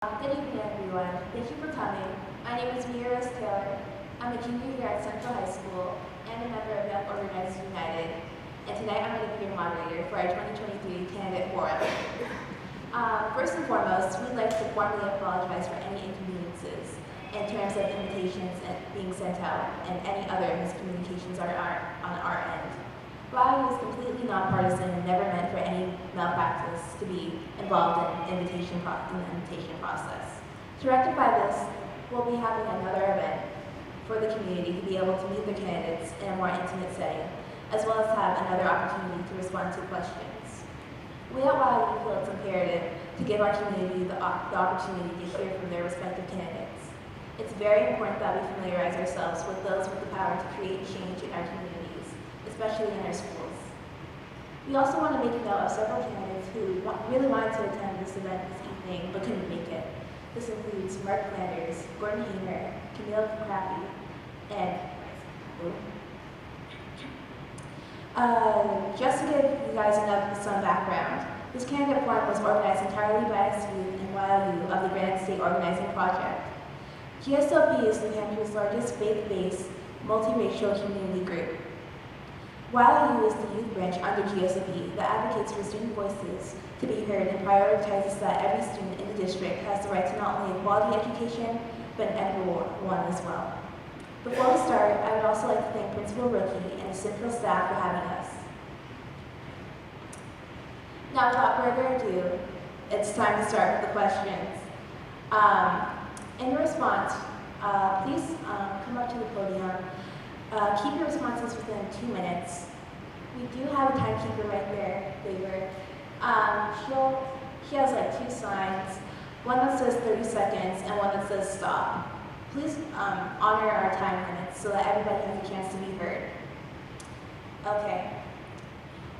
Good evening, everyone. Thank you for coming. My name is Y.O.U. Taylor. I'm a junior here at Central High School and a member of Young Organizers United. And tonight I'm going to be your moderator for our 2023 candidate forum. First and foremost, we'd like to formally apologize for any inconveniences in terms of invitations and being sent out and any other miscommunications on our end. Y.O.U. is completely nonpartisan and never meant for any malpractice to be involved in the invitation process. To rectify this, we'll be having another event for the community to be able to meet their candidates in a more intimate setting, as well as have another opportunity to respond to questions. We at Y.O.U. feel it's imperative to give our community the opportunity to hear from their respective candidates. It's very important that we familiarize ourselves with those with the power to create change in our communities, especially in our schools. We also want to make a note of several candidates who really wanted to attend this event this evening but couldn't make it. This includes Mark Flanders, Gordon Hamer, Camille Crappy, and just to give you guys some background, this candidate forum was organized entirely by a student in Y.O.U. of the Granite State Organizing Project. GSOP is New Hampshire's largest faith-based, multiracial community group. Y.O.U. is the youth branch under GSOP that advocates for student voices to be heard and prioritizes that every student in the district has the right to not only a quality education, but an equitable one as well. Before we start, I would also like to thank Principal Rookie and the Central staff for having us. Now, without further ado, it's time to start with the questions. In your response, please come up to the podium. Keep your responses within 2 minutes. We do have a timekeeper right there, Favor. She has like 2 signs, one that says 30 seconds and one that says stop. Please honor our time limits so that everybody has a chance to be heard. Okay,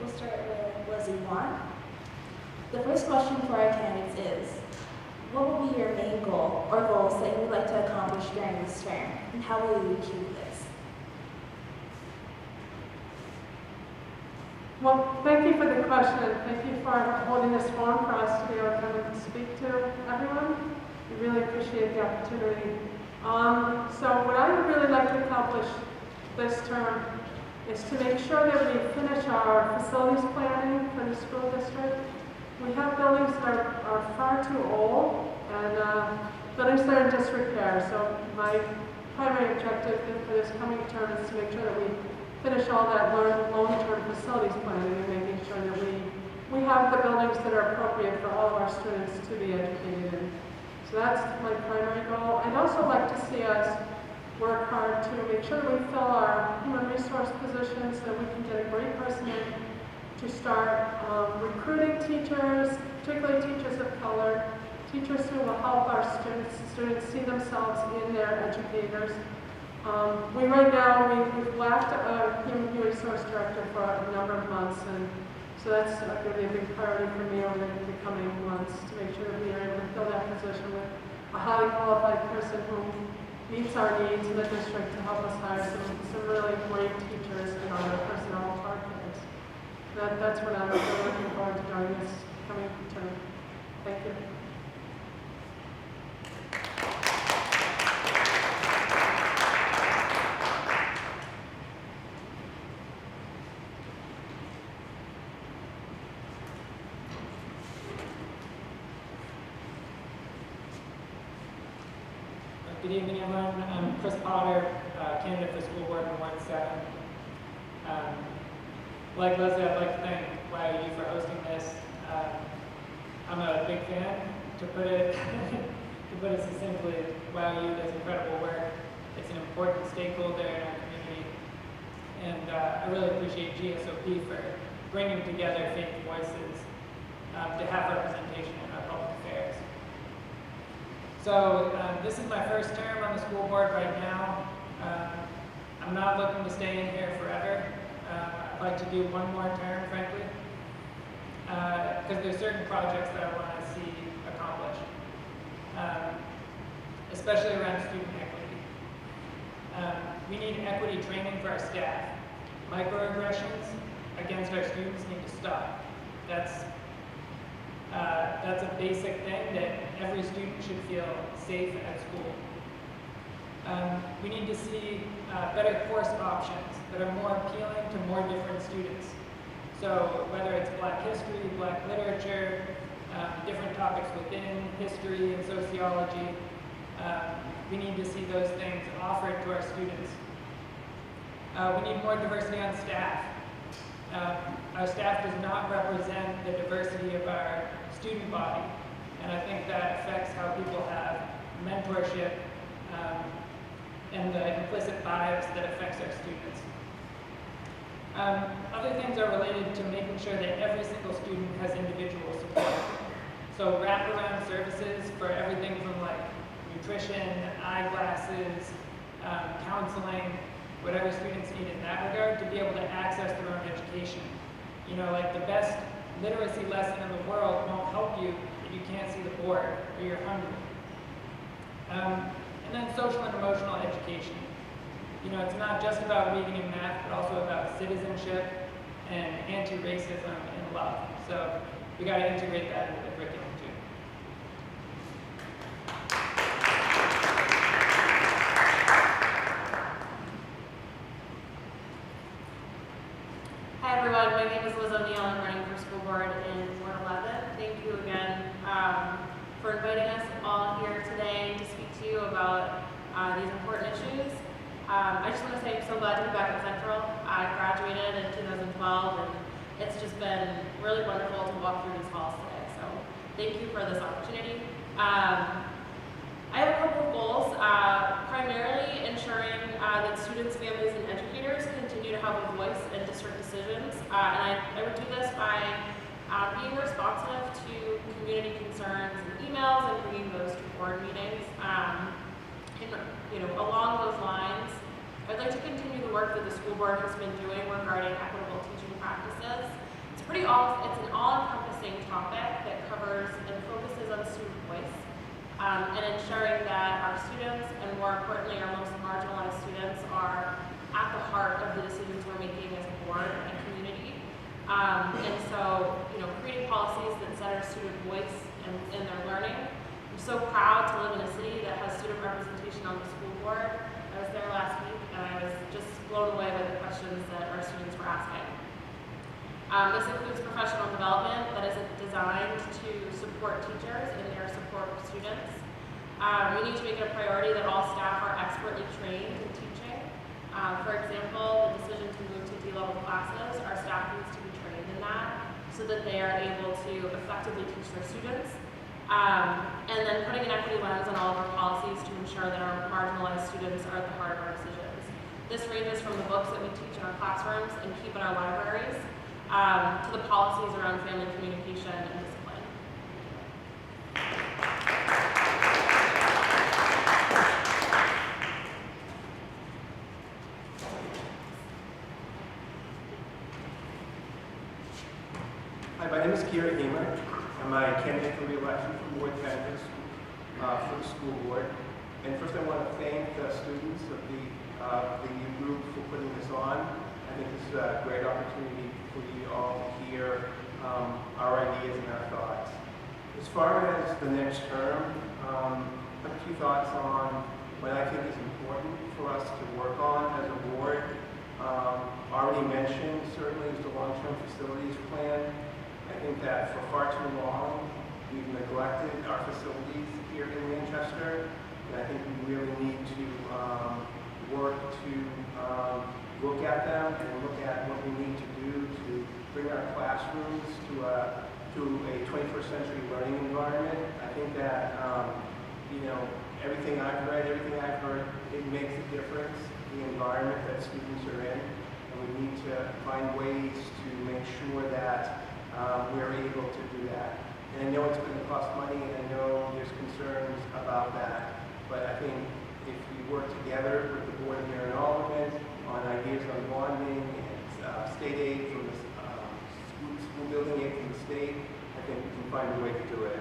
we'll start with Lizzie 1. The first question for our candidates is, what will be your main goal or goals that you would like to accomplish during this term, and how will you achieve this? Well, thank you for the question. Thank you for holding this forum for us to be able to come and speak to everyone. We really appreciate the opportunity. So what I would really like to accomplish this term is to make sure that we finish our facilities planning for the school district. We have buildings that are far too old and buildings that are in disrepair. So my primary objective for this coming term is to make sure that we finish all that long-term facilities planning and making sure that we have the buildings that are appropriate for all of our students to be educated in. So that's my primary goal. I'd also like to see us work hard to make sure that we fill our human resource positions so we can get a great person in to start recruiting teachers, particularly teachers of color, teachers who will help our students see themselves in their educators. Right now, we've lacked a human resource director for a number of months, and so that's going to be a big priority for me over the coming months to make sure that we are able to fill that position with a highly qualified person who meets our needs in the district to help us hire some really great teachers and other personnel for our kids. That's what I'm really looking forward to during this coming term. Thank you. Good evening, everyone. I'm Chris Potter, candidate for school board in Ward 7. Like Leslie, I'd like to thank Y.O.U. for hosting this. I'm a big fan, to put it succinctly. Y.O.U. does incredible work. It's an important stakeholder in our community. And I really appreciate GSOP for bringing together faith voices to have representation in our public affairs. So this is my first term on the school board right now. I'm not looking to stay in here forever. I'd like to do one more term, frankly, because there's certain projects that I want to see accomplished, especially around student equity. We need equity training for our staff. Microaggressions against our students need to stop. That's a basic thing that every student should feel safe at school. We need to see better course options that are more appealing to more different students. So whether it's Black history, Black literature, different topics within history and sociology, we need to see those things offered to our students. We need more diversity on staff. Our staff does not represent the diversity of our student body, and I think that affects how people have mentorship and the implicit bias that affects our students. Other things are related to making sure that every single student has individual support. So wraparound services for everything from like nutrition, eyeglasses, counseling, whatever students need in that regard, to be able to access their own education. You know, like the best literacy lesson in the world won't help you if you can't see the board or you're hungry. And then social and emotional education. You know, it's not just about reading and math, but also about citizenship and anti-racism and love. So we got to integrate that into the curriculum too. Hi everyone, my name is Liz O'Neill. I'm running for school board in Ward 11. Thank you again for inviting us all here today to speak to you about these important issues. I just want to say I'm so glad to be back at Central. I graduated in 2012 and it's just been really wonderful to walk through these halls today. So thank you for this opportunity. I have a couple of goals, primarily ensuring that students, families, and educators continue to have a voice in district decisions. And I would do this by being responsive to community concerns and emails and bringing those to board meetings. Along those lines, I'd like to continue the work that the school board has been doing regarding equitable teaching practices. It's an all-encompassing topic that covers and focuses on student voice. And ensuring that our students, and more importantly our most marginalized students, are at the heart of the decisions we're making as a board and community. And so, creating policies that center student voice in their learning. I'm so proud to live in a city that has student representation on the school board. I was there last week and I was just blown away by the questions that our students were asking. This includes professional development that is designed to support teachers in their support of students. We need to make it a priority that all staff are expertly trained in teaching. For example, the decision to move to D-level classes, our staff needs to be trained in that so that they are able to effectively teach their students. And then putting an equity lens on all of our policies to ensure that our marginalized students are at the heart of our decisions. This ranges from the books that we teach in our classrooms and keep in our libraries, to the policies around family communication and discipline. Hi, my name is Kira Hemer. I'm a candidate for re-election for Ward 10 for the school board. And first I want to thank the students of the U group for putting this on. I think this is a great opportunity for you all to hear our ideas and our thoughts. As far as the next term, I have a few thoughts on what I think is important for us to work on as a board. Already mentioned, certainly, is the long-term facilities plan. I think that for far too long, we've neglected our facilities here in Manchester, and I think we really need to work to look at them and look at what we need to do to bring our classrooms to a 21st century learning environment. I think that, everything I've read, everything I've heard, it makes a difference, the environment that students are in, and we need to find ways to make sure that we're able to do that. And I know it's going to cost money, and I know there's concerns about that, but I think if we work together with the board here in Alderman on ideas on bonding and state aid from the school building aid from the state, I think we can find a way to do it.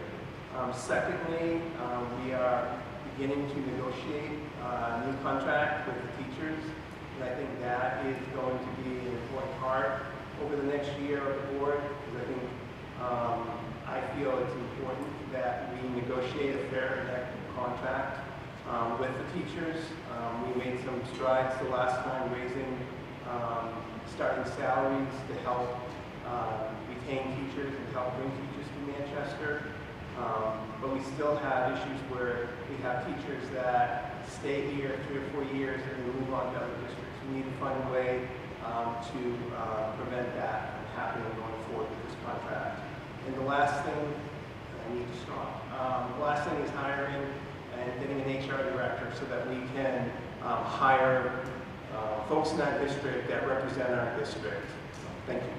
Secondly, we are beginning to negotiate a new contract with the teachers, and I think that is going to be an important part over the next year of the board, because I think I feel it's important that we negotiate a fair and equitable contract with the teachers. We made some strides the last time raising starting salaries to help retain teachers and help bring teachers to Manchester. But we still have issues where we have teachers that stay here 3 or 4 years and move on to other districts. We need to find a way to prevent that from happening going forward with this contract. And the last thing, I need to stop. The last thing is hiring and getting an HR director so that we can hire folks in that district that represent our district. Thank you.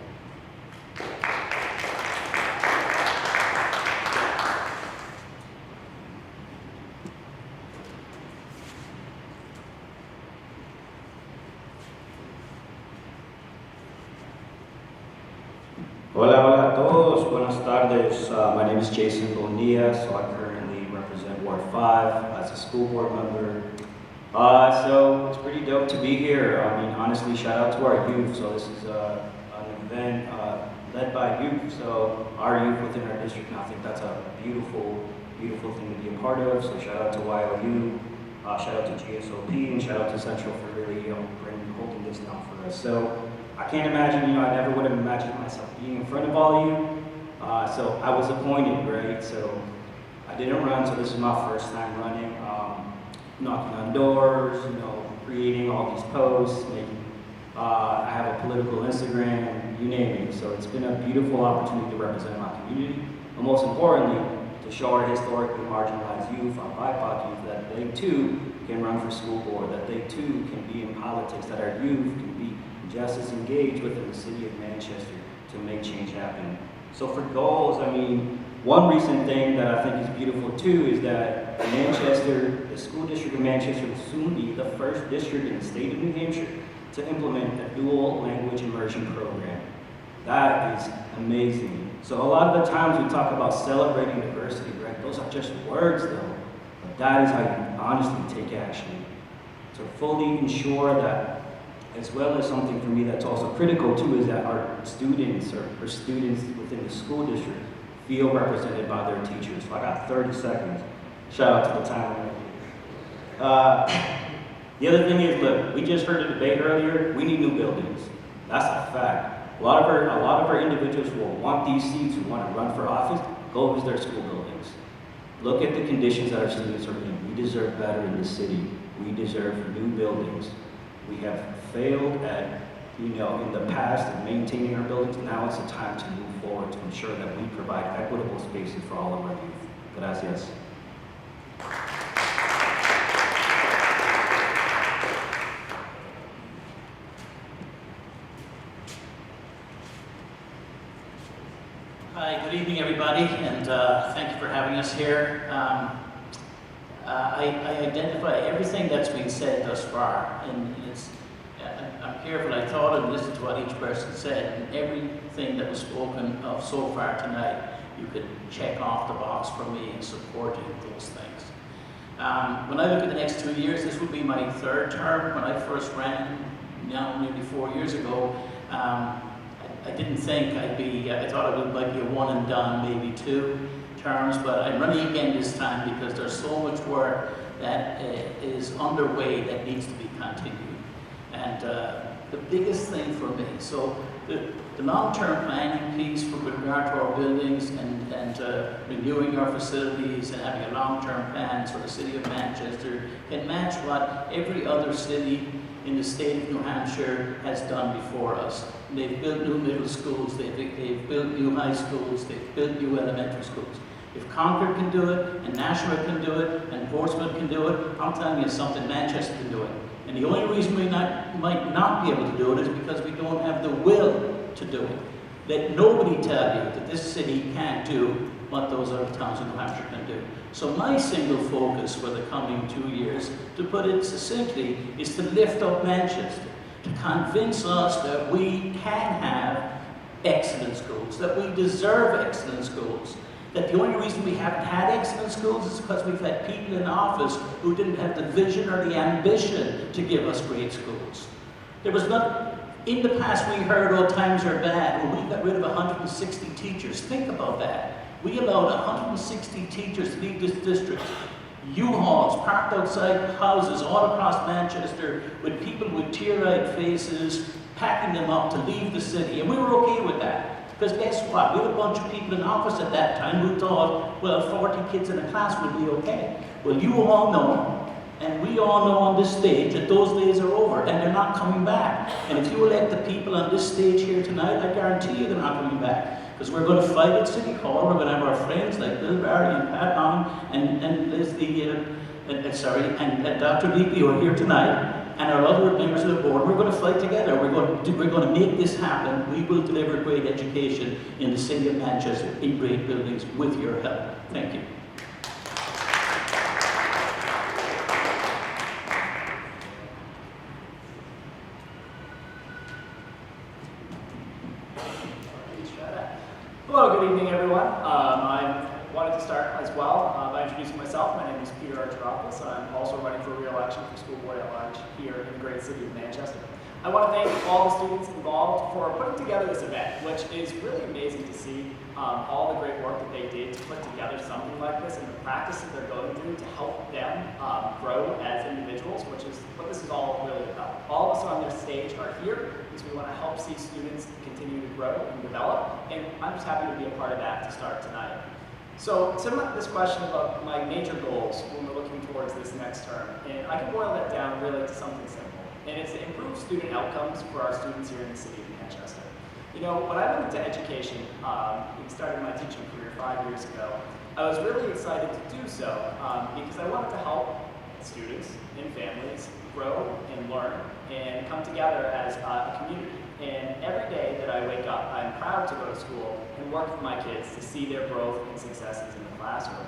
Hola, hola a todos. Buenas tardes. My name is Jason Bonilla, so I currently represent Ward 5 as a school board member. So it's pretty dope to be here. I mean, honestly, shout out to our youth. So this is an event led by youth. So our youth within our district, and I think that's a beautiful, beautiful thing to be a part of. So shout out to Y.O.U, shout out to GSOP, and shout out to Central for really holding this down for us. So I can't imagine, I never would have imagined myself being in front of all of you. So I was appointed, right? So I didn't run, so this is my first time running. Knocking on doors, creating all these posts, I have a political Instagram, you name it. So it's been a beautiful opportunity to represent my community, but most importantly, to show our historically marginalized youth, our BIPOC youth, that they too can run for school board, that they too can be in politics, that our youth can be just as engaged within the city of Manchester to make change happen. So for goals, I mean, one recent thing that I think is beautiful too is that Manchester, the school district of Manchester will soon be the first district in the state of New Hampshire to implement a dual language immersion program. That is amazing. So a lot of the times we talk about celebrating diversity, right? Those are just words though, but that is how you honestly take action. To fully ensure that, as well as something for me that's also critical too, is that our students or students within the school district feel represented by their teachers. So I got 30 seconds. Shout out to the time limit. The other thing is, look, we just heard a debate earlier. We need new buildings. That's a fact. A lot of our individuals who will want these seats, who want to run for office, go visit their school buildings. Look at the conditions that our students are in. We deserve better in this city. We deserve new buildings. We have failed at, in the past at maintaining our buildings. Now it's the time to move forward to ensure that we provide equitable spaces for all of our youth. Gracias. Hi, good evening, everybody, and thank you for having us here. I identify everything that's been said thus far, and I'm careful. I thought and listened to what each person said, and everything that was spoken of so far tonight, you could check off the box for me in supporting those things. When I look at the next 2 years, this will be my third term. When I first ran, now nearly 4 years ago, I didn't think I thought it might be a one and done, maybe 2 terms, but I'm running again this time because there's so much work that is underway that needs to be continued. And the biggest thing for me, so the long-term planning piece with regard to our buildings and renewing our facilities and having a long-term plan for the city of Manchester can match what every other city in the state of New Hampshire has done before us. They've built new middle schools, they've built new high schools, they've built new elementary schools. If Concord can do it, and Nashua can do it, and Portsmouth can do it, I'm telling you something, Manchester can do it. And the only reason we might not be able to do it is because we don't have the will to do it. Let nobody tell you that this city can't do what those other towns in New Hampshire can do. So my single focus for the coming 2 years, to put it succinctly, is to lift up Manchester, to convince us that we can have excellent schools, that we deserve excellent schools, that the only reason we haven't had excellent schools is because we've had people in office who didn't have the vision or the ambition to give us great schools. There was not, in the past we heard, oh, times are bad. Well, we got rid of 160 teachers. Think about that. We allowed 160 teachers to leave this district. U-Hauls parked outside houses all across Manchester with people with tear-eyed faces, packing them up to leave the city. And we were okay with that. Because guess what? We had a bunch of people in office at that time who thought, well, 40 kids in a class would be okay. Well, you all know, and we all know on this stage, that those days are over and they're not coming back. And if you elect the people on this stage here tonight, I guarantee you they're not coming back. Because we're going to fight at City Hall. We're going to have our friends like Bill Barry and Pat Long and Leslie, and Dr. Leakey who are here tonight, and our other members of the board. We're going to fight together. We're going to make this happen. We will deliver great education in the city of Manchester in great buildings with your help. Thank you. Hello, good evening, everyone. I wanted to start as well by introducing myself. My name is Peter Arturopoulos. I'm also running for re-election for school board at large here in the great city of Manchester. I want to thank all the students involved for putting together this event, which is really amazing to see all the great work that they did to put together something like this and the practice that they're going through to help them grow as individuals, which is what this is all really about. All of us on this stage are here because we want to help see students continue to grow and develop, and I'm just happy to be a part of that to start tonight. So, this question about my major goals when we're looking towards this next term, and I can boil that down really to something simple. And it's to improve student outcomes for our students here in the city of Manchester. You know, when I went into education, started my teaching career 5 years ago, I was really excited to do so because I wanted to help students and families grow and learn and come together as a community. And every day that I wake up, I'm proud to go to school and work with my kids to see their growth and successes in the classroom.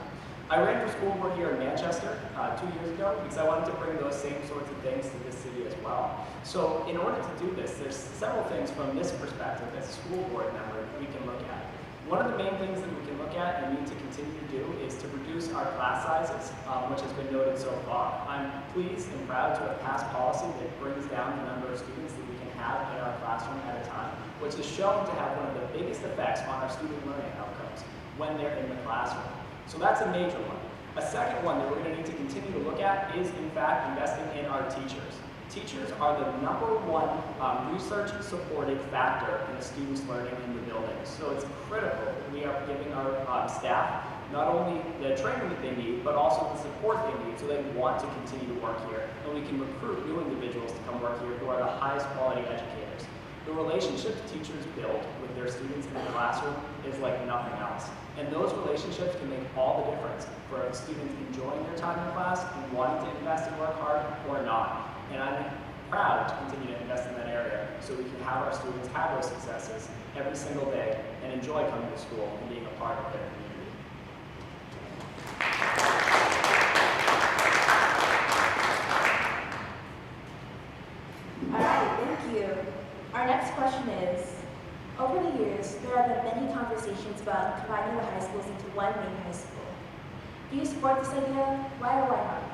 I ran for school board here in Manchester 2 years ago because I wanted to bring those same sorts of things to this city as well. So in order to do this, there's several things from this perspective as a school board member we can look at. One of the main things that we can look at and need to continue to do is to reduce our class sizes, which has been noted so far. I'm pleased and proud to have passed policy that brings down the number of students that we can have in our classroom at a time, which is shown to have one of the biggest effects on our student learning outcomes when they're in the classroom. So that's a major one. A second one that we're going to need to continue to look at is, in fact, investing in our teachers. Teachers are the #1 research-supported factor in a student's learning in the buildings. So it's critical that we are giving our staff not only the training that they need, but also the support they need so they want to continue to work here. And we can recruit new individuals to come work here who are the highest quality educators. The relationships teachers build with their students in the classroom is like nothing else. And those relationships can make all the difference for students enjoying their time in class and wanting to invest and work hard or not. And I'm proud to continue to invest in that area so we can have our students have those successes every single day and enjoy coming to school and being a part of their community. All right, thank you. Our next question is, over the years, there have been many conversations about combining the high schools into one main high school. Do you support this idea? Why or why not?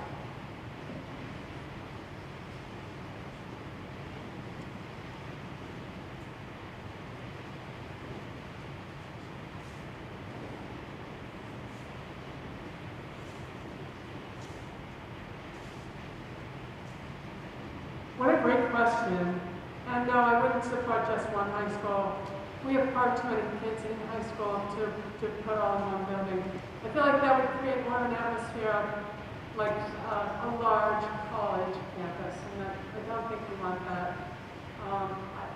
What a great question. And no, I wouldn't support just one high school. We have far too many kids in high school to put all in one building. I feel like that would create more of an atmosphere like a large college campus, and I don't think we want that.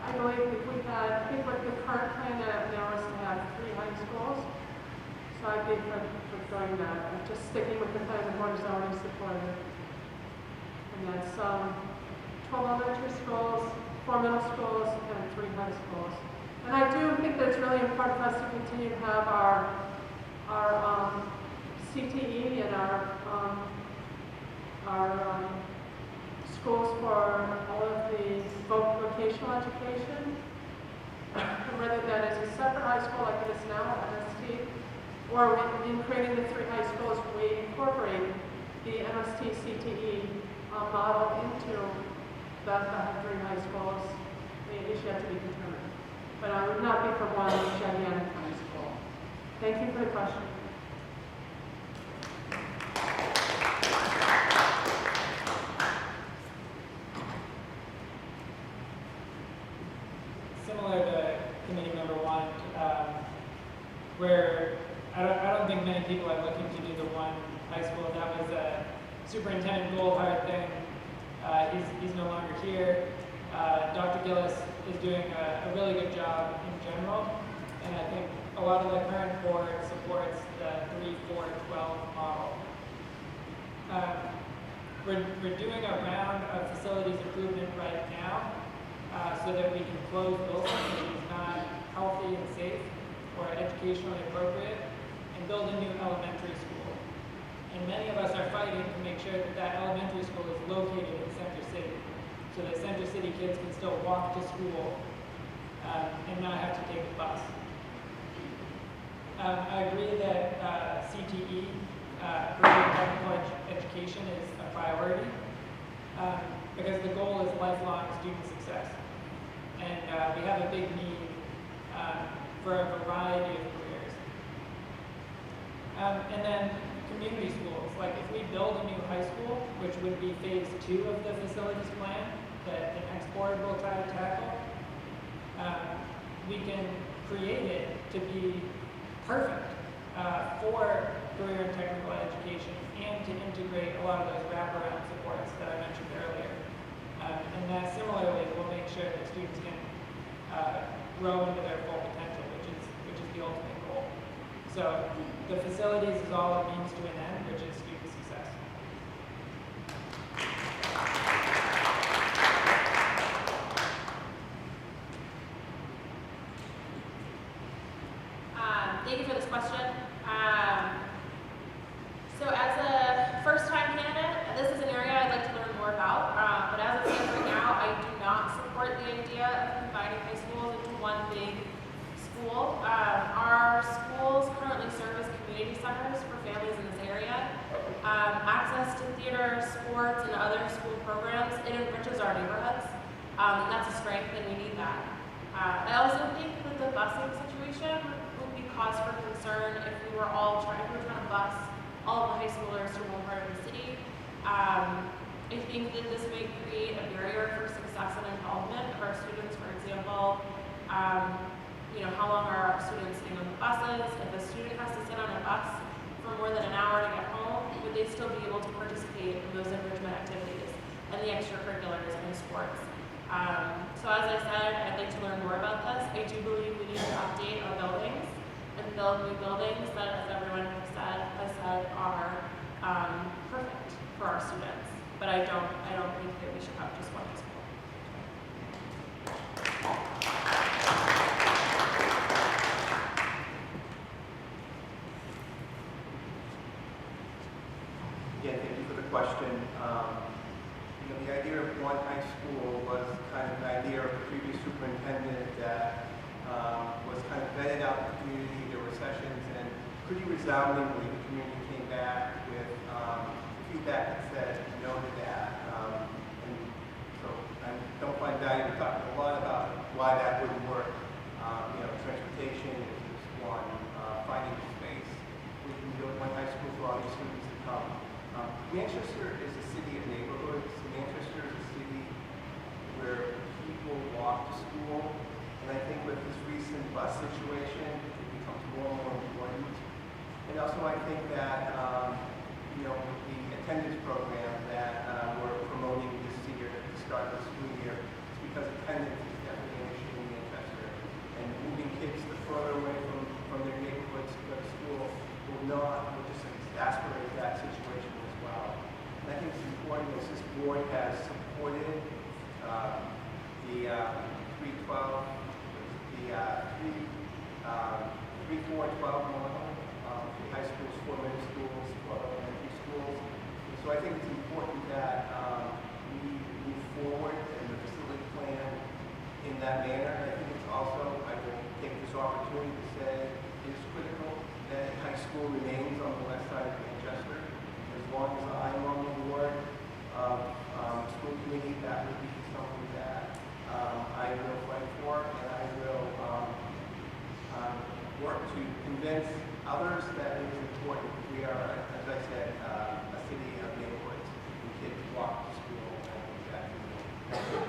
I believe if we had, I think what the current plan now is to have 3 high schools. So I'd be for doing that. I'm just sticking with the plan the board has already supported. And that's 12 elementary schools, 4 middle schools, and 3 high schools. And I do think that it's really important for us to continue to have our CTE and our schools for all of the vocational education, and whether that is a separate high school like it is now, MST, or in creating the 3 high schools, we incorporate the MST CTE model into the 3 high schools. The issue has to be determined. But I would not be for one gigantic high school. Thank you for the question. Similar to committee member one, where I don't think many people are looking to do the one high school. That was a superintendent Goldhart thing. He's no longer here. Dr. Gillis is doing a really good job in general, and I think a lot of the current board supports the 3-4-12 model. We're doing a round of facilities improvement right now so that we can close buildings that is not healthy and safe or educationally appropriate and build a new elementary school. And many of us are fighting to make sure that that elementary school is located in Center City so that Center City kids can still walk to school and not have to take a bus. I agree that CTE, career and technical education, is a priority because the goal is lifelong student success. And we have a big need for a variety of careers. And then community schools, like if we build a new high school, which would be phase 2 of the facilities plan that the next board will try to tackle, we can create it to be perfect for career and technical education and to integrate a lot of those wraparound supports that I mentioned earlier. And that similarly will make sure that students can grow into their full potential, which is the ultimate goal. So the facilities is all it means to an end, which is student success. Thank you for this question. So as a first-time candidate, this is an area I'd like to learn more about, but as it stands right now, I do not support the idea of combining high schools into one big school. Our schools currently serve as community centers for families in this area. Access to theater, sports, and other school programs, it enriches our neighborhoods, and that's a strength, and we need that. I also think that the busing situation would be cause for concern if we were trying to bus all of the high schoolers to one part of the city. I think that this may create a barrier for success and involvement of our students. For example, how long are our students sitting on the buses? If a student has to sit on a bus for more than an hour to get home, would they still be able to participate in those enrichment activities and the extracurriculars and sports? So as I said, I'd like to learn more about this. I do believe we need to update our buildings and build new buildings that, as everyone has said are perfect for our students. But I don't think that we should have just one school. Again, thank you for the question. The idea of one high school was kind of an idea of the previous superintendent that was kind of vetted out in the community. There were sessions, and pretty resoundingly, the community came back with feedback that said no to that. And so I don't find value in talking a lot about why that wouldn't work. Transportation is one. Finding space. We can build one high school for all these students to come. Manchester is a city of neighborhoods. Manchester is a city where people walk to school, and I think with this recent bus situation, it becomes more and more important. And also I think that, with the attendance program that we're promoting this year, at the start of the school year, it's because attendance is definitely an issue in Manchester. And moving kids further away from their neighborhoods to go to school will just exacerbate that situation as well. And I think it's important that this board has supported the 3-4-12 model, for high schools, 4 middle schools, 12 elementary schools. And so I think it's important that we move forward in the facility plan in that manner. And I think it's also, I will take this opportunity to say, it is critical that high school remains on the west side of Manchester. As long as I'm on the board of school committee, that would be something that I will fight for, and I will work to convince others that it is important. We are, as I said, a city of neighborhoods. And kids walk to school and back to school.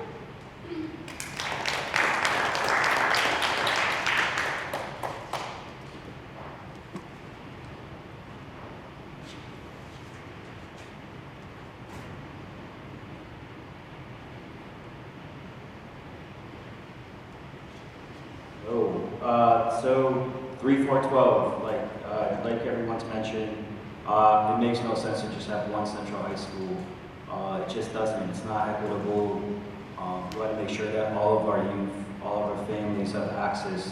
So 3, 4, 12, like everyone's mentioned, it makes no sense to just have one central high school. It just doesn't. It's not equitable. We want to make sure that all of our youth, all of our families have access,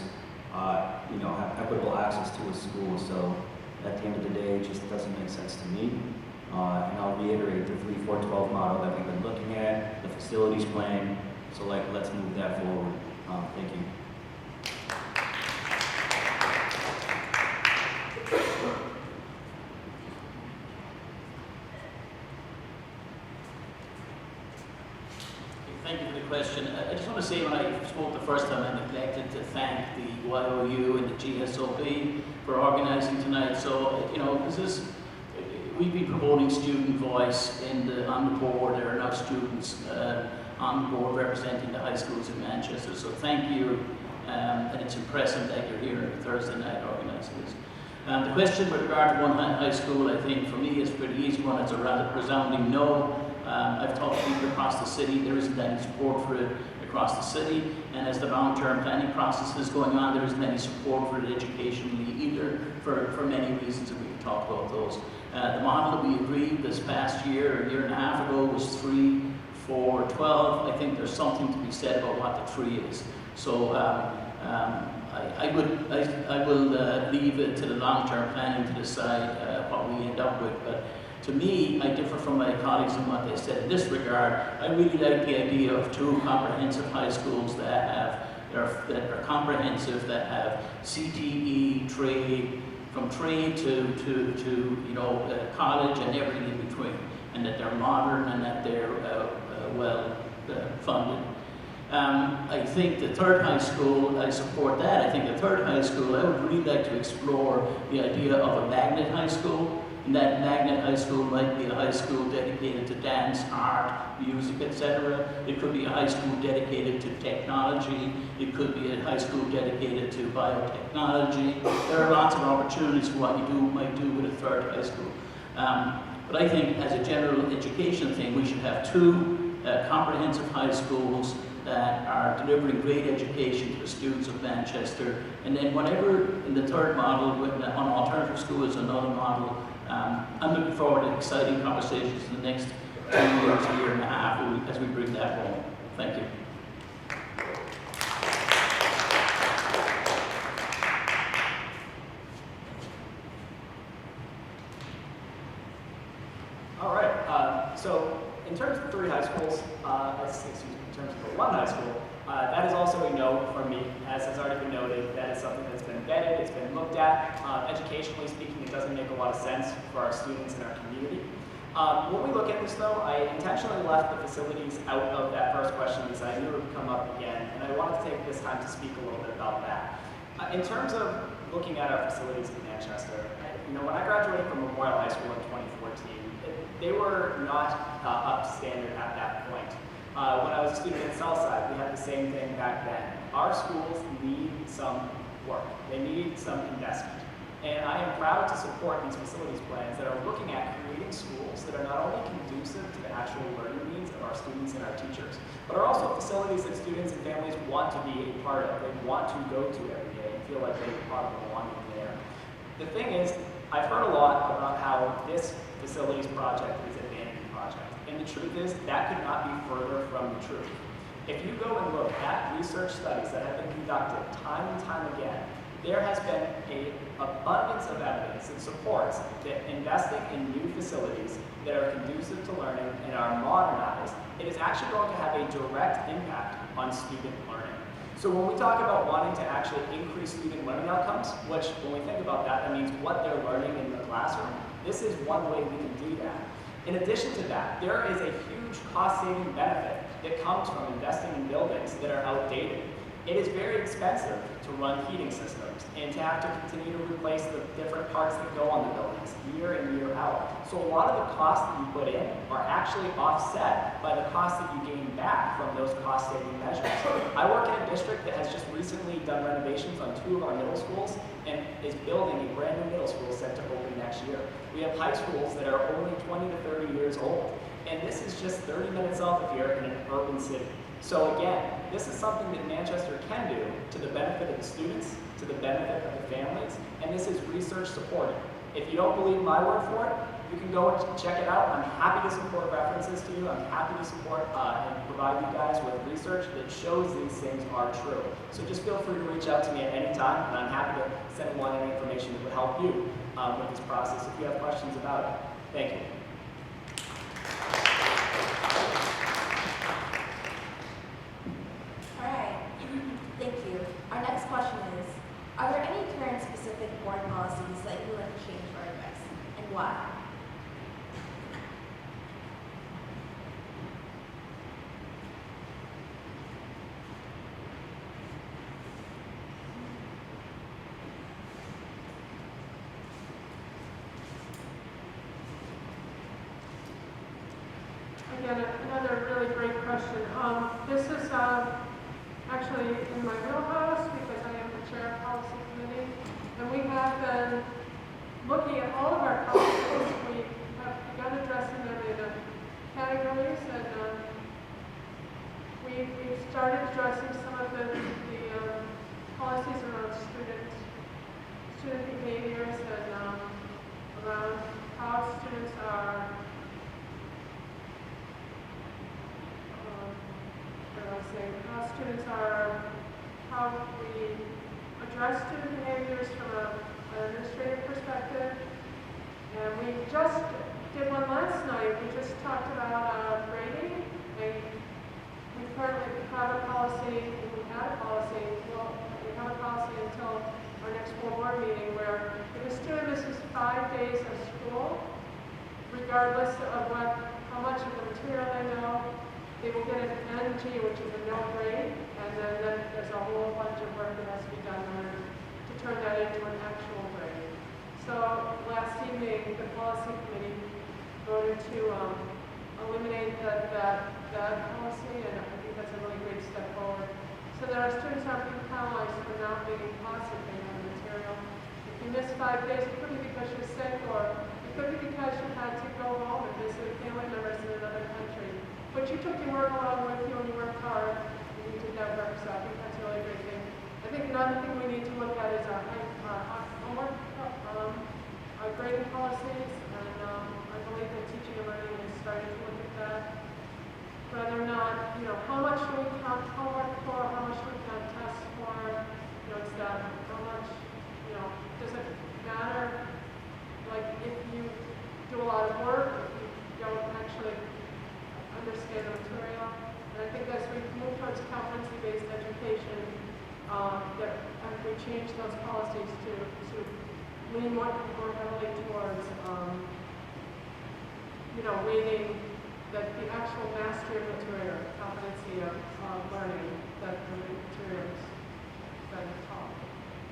have equitable access to a school. So at the end of the day, it just doesn't make sense to me. And I'll reiterate the 3, 4, 12 model that we've been looking at, the facilities plan. So let's move that forward. Thank you. Thank you for the question. I just want to say when I spoke the first time, I neglected to thank the Y.O.U. and the GSOB for organizing tonight. So, we've been promoting student voice on the board. There are now students on the board representing the high schools in Manchester. So thank you, and it's impressive that you're here on Thursday night organizing this. The question with regard to one high school, I think for me is a pretty easy one. It's a rather resounding no. I've talked to people across the city. There isn't any support for it across the city. And as the long-term planning process is going on, there isn't any support for it educationally either, for many reasons, and we can talk about those. The model that we agreed this past year, a year and a half ago, was 3, 4, 12. I think there's something to be said about what the 3 is. So I will leave it to the long-term planning to decide what we end up with. But to me, I differ from my colleagues in what they said in this regard. I really like the idea of 2 comprehensive high schools that are comprehensive, that have CTE, trade, from trade to college and everything in between, and that they're modern and that they're well funded. I think the 3rd high school, I support that. I think the 3rd high school, I would really like to explore the idea of a magnet high school. And that magnet high school might be a high school dedicated to dance, art, music, etc. It could be a high school dedicated to technology. It could be a high school dedicated to biotechnology. There are lots of opportunities for what you might do with a 3rd high school. But I think as a general education thing, we should have 2 comprehensive high schools that are delivering great education to the students of Manchester. And then whatever in the 3rd model, on alternative schools, another model, I'm looking forward to exciting conversations in the next 2 years, a year and a half, as we bring that home. Thank you. All right. So in terms of 3 high schools, in terms of the 1 high school, that is also a no for me, as has already been noted. That is something that's been vetted, it's been looked at. Educationally speaking, it doesn't make a lot of sense for our students and our community. When we look at this though, I intentionally left the facilities out of that first question because I knew it would come up again, and I wanted to take this time to speak a little bit about that. In terms of looking at our facilities in Manchester, when I graduated from Memorial High School in 2014, they were not up to standard at that point. When I was a student at Southside, we had the same thing back then. Our schools need some work. They need some investment. And I am proud to support these facilities plans that are looking at creating schools that are not only conducive to the actual learning needs of our students and our teachers, but are also facilities that students and families want to be a part of. They want to go to every day and feel like they are belonging there. The thing is, I've heard a lot about how this facilities project is a vanity project. And the truth is, that could not be further from the truth. If you go and look at research studies that have been conducted time and time again, there has been an abundance of evidence that supports that investing in new facilities that are conducive to learning and are modernized, it is actually going to have a direct impact on student learning. So when we talk about wanting to actually increase student learning outcomes, which when we think about that, that means what they're learning in the classroom, this is one way we can do that. In addition to that, there is a huge cost-saving benefit that comes from investing in buildings that are outdated. It is very expensive to run heating systems and to have to continue to replace the different parts that go on the buildings year in, year out. So a lot of the costs that you put in are actually offset by the costs that you gain back from those cost-saving measures. I work in a district that has just recently done renovations on 2 of our middle schools and is building a brand new middle school set to open next year. We have high schools that are only 20 to 30 years old, and this is just 30 minutes off of here in an urban city. So again, this is something that Manchester can do to the benefit of the students, to the benefit of the families, and this is research supported. If you don't believe my word for it, you can go and check it out. I'm happy to support references to you. I'm happy to support and provide you guys with research that shows these things are true. So just feel free to reach out to me at any time, and I'm happy to send along any information that would help you with this process if you have questions about it. Thank you. All right, thank you. Our next question is, are there any current specific board policies that you would like to change or address, and why? Again, another really great question. This is actually in my wheelhouse because I am the chair of policy committee, and we have been looking at all of our policies. We have begun addressing them in categories, and we've started addressing some of the policies around student behaviors and around how students are. How students are, how we address student behaviors from an administrative perspective. And we just did one last night. We just talked about grading. And we currently have a policy, we had a policy, well, we have a policy until our next full board meeting where if a student misses 5 days of school, regardless of how much of the material they know, they will get an NG, which is a no grade, and then there's a whole bunch of work that has to be done in order to turn that into an actual grade. So last evening, the policy committee voted to eliminate that policy, and I think that's a really great step forward. So that our students aren't being penalized for not being positive in the material. If you miss 5 days, it could be because you're sick, or it could be because you had to go home and visit family members in another country. But you took your work along with you and you worked hard and you did that work, so I think that's a really great thing. I think another thing we need to look at is our homework, our grading policies, and I believe that teaching and learning is starting to look at that. Whether or not, how much do we count homework for, how much do we count tests for, it's that, how much, does it matter, like if you do a lot of work, if you don't actually understand the material. And I think as we move towards competency-based education, that we change those policies to lean more heavily towards, reading that the actual mastery of material, competency of learning, that the materials that are taught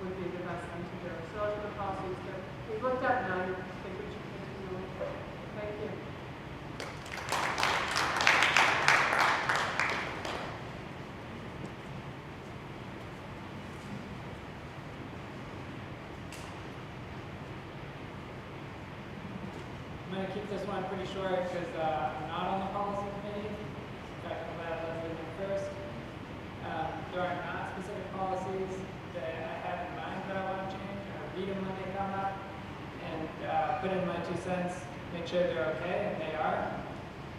would be the best thing to do. So those are the policies that we looked at, and I think we should continue with. Thank you. I'm going to keep this one pretty short because I'm not on the policy committee. In fact, I'm glad Leslie went first. There are not specific policies that I have in mind that I want to change. I read them when they come up and put in my 2 cents, make sure they're okay, and they are.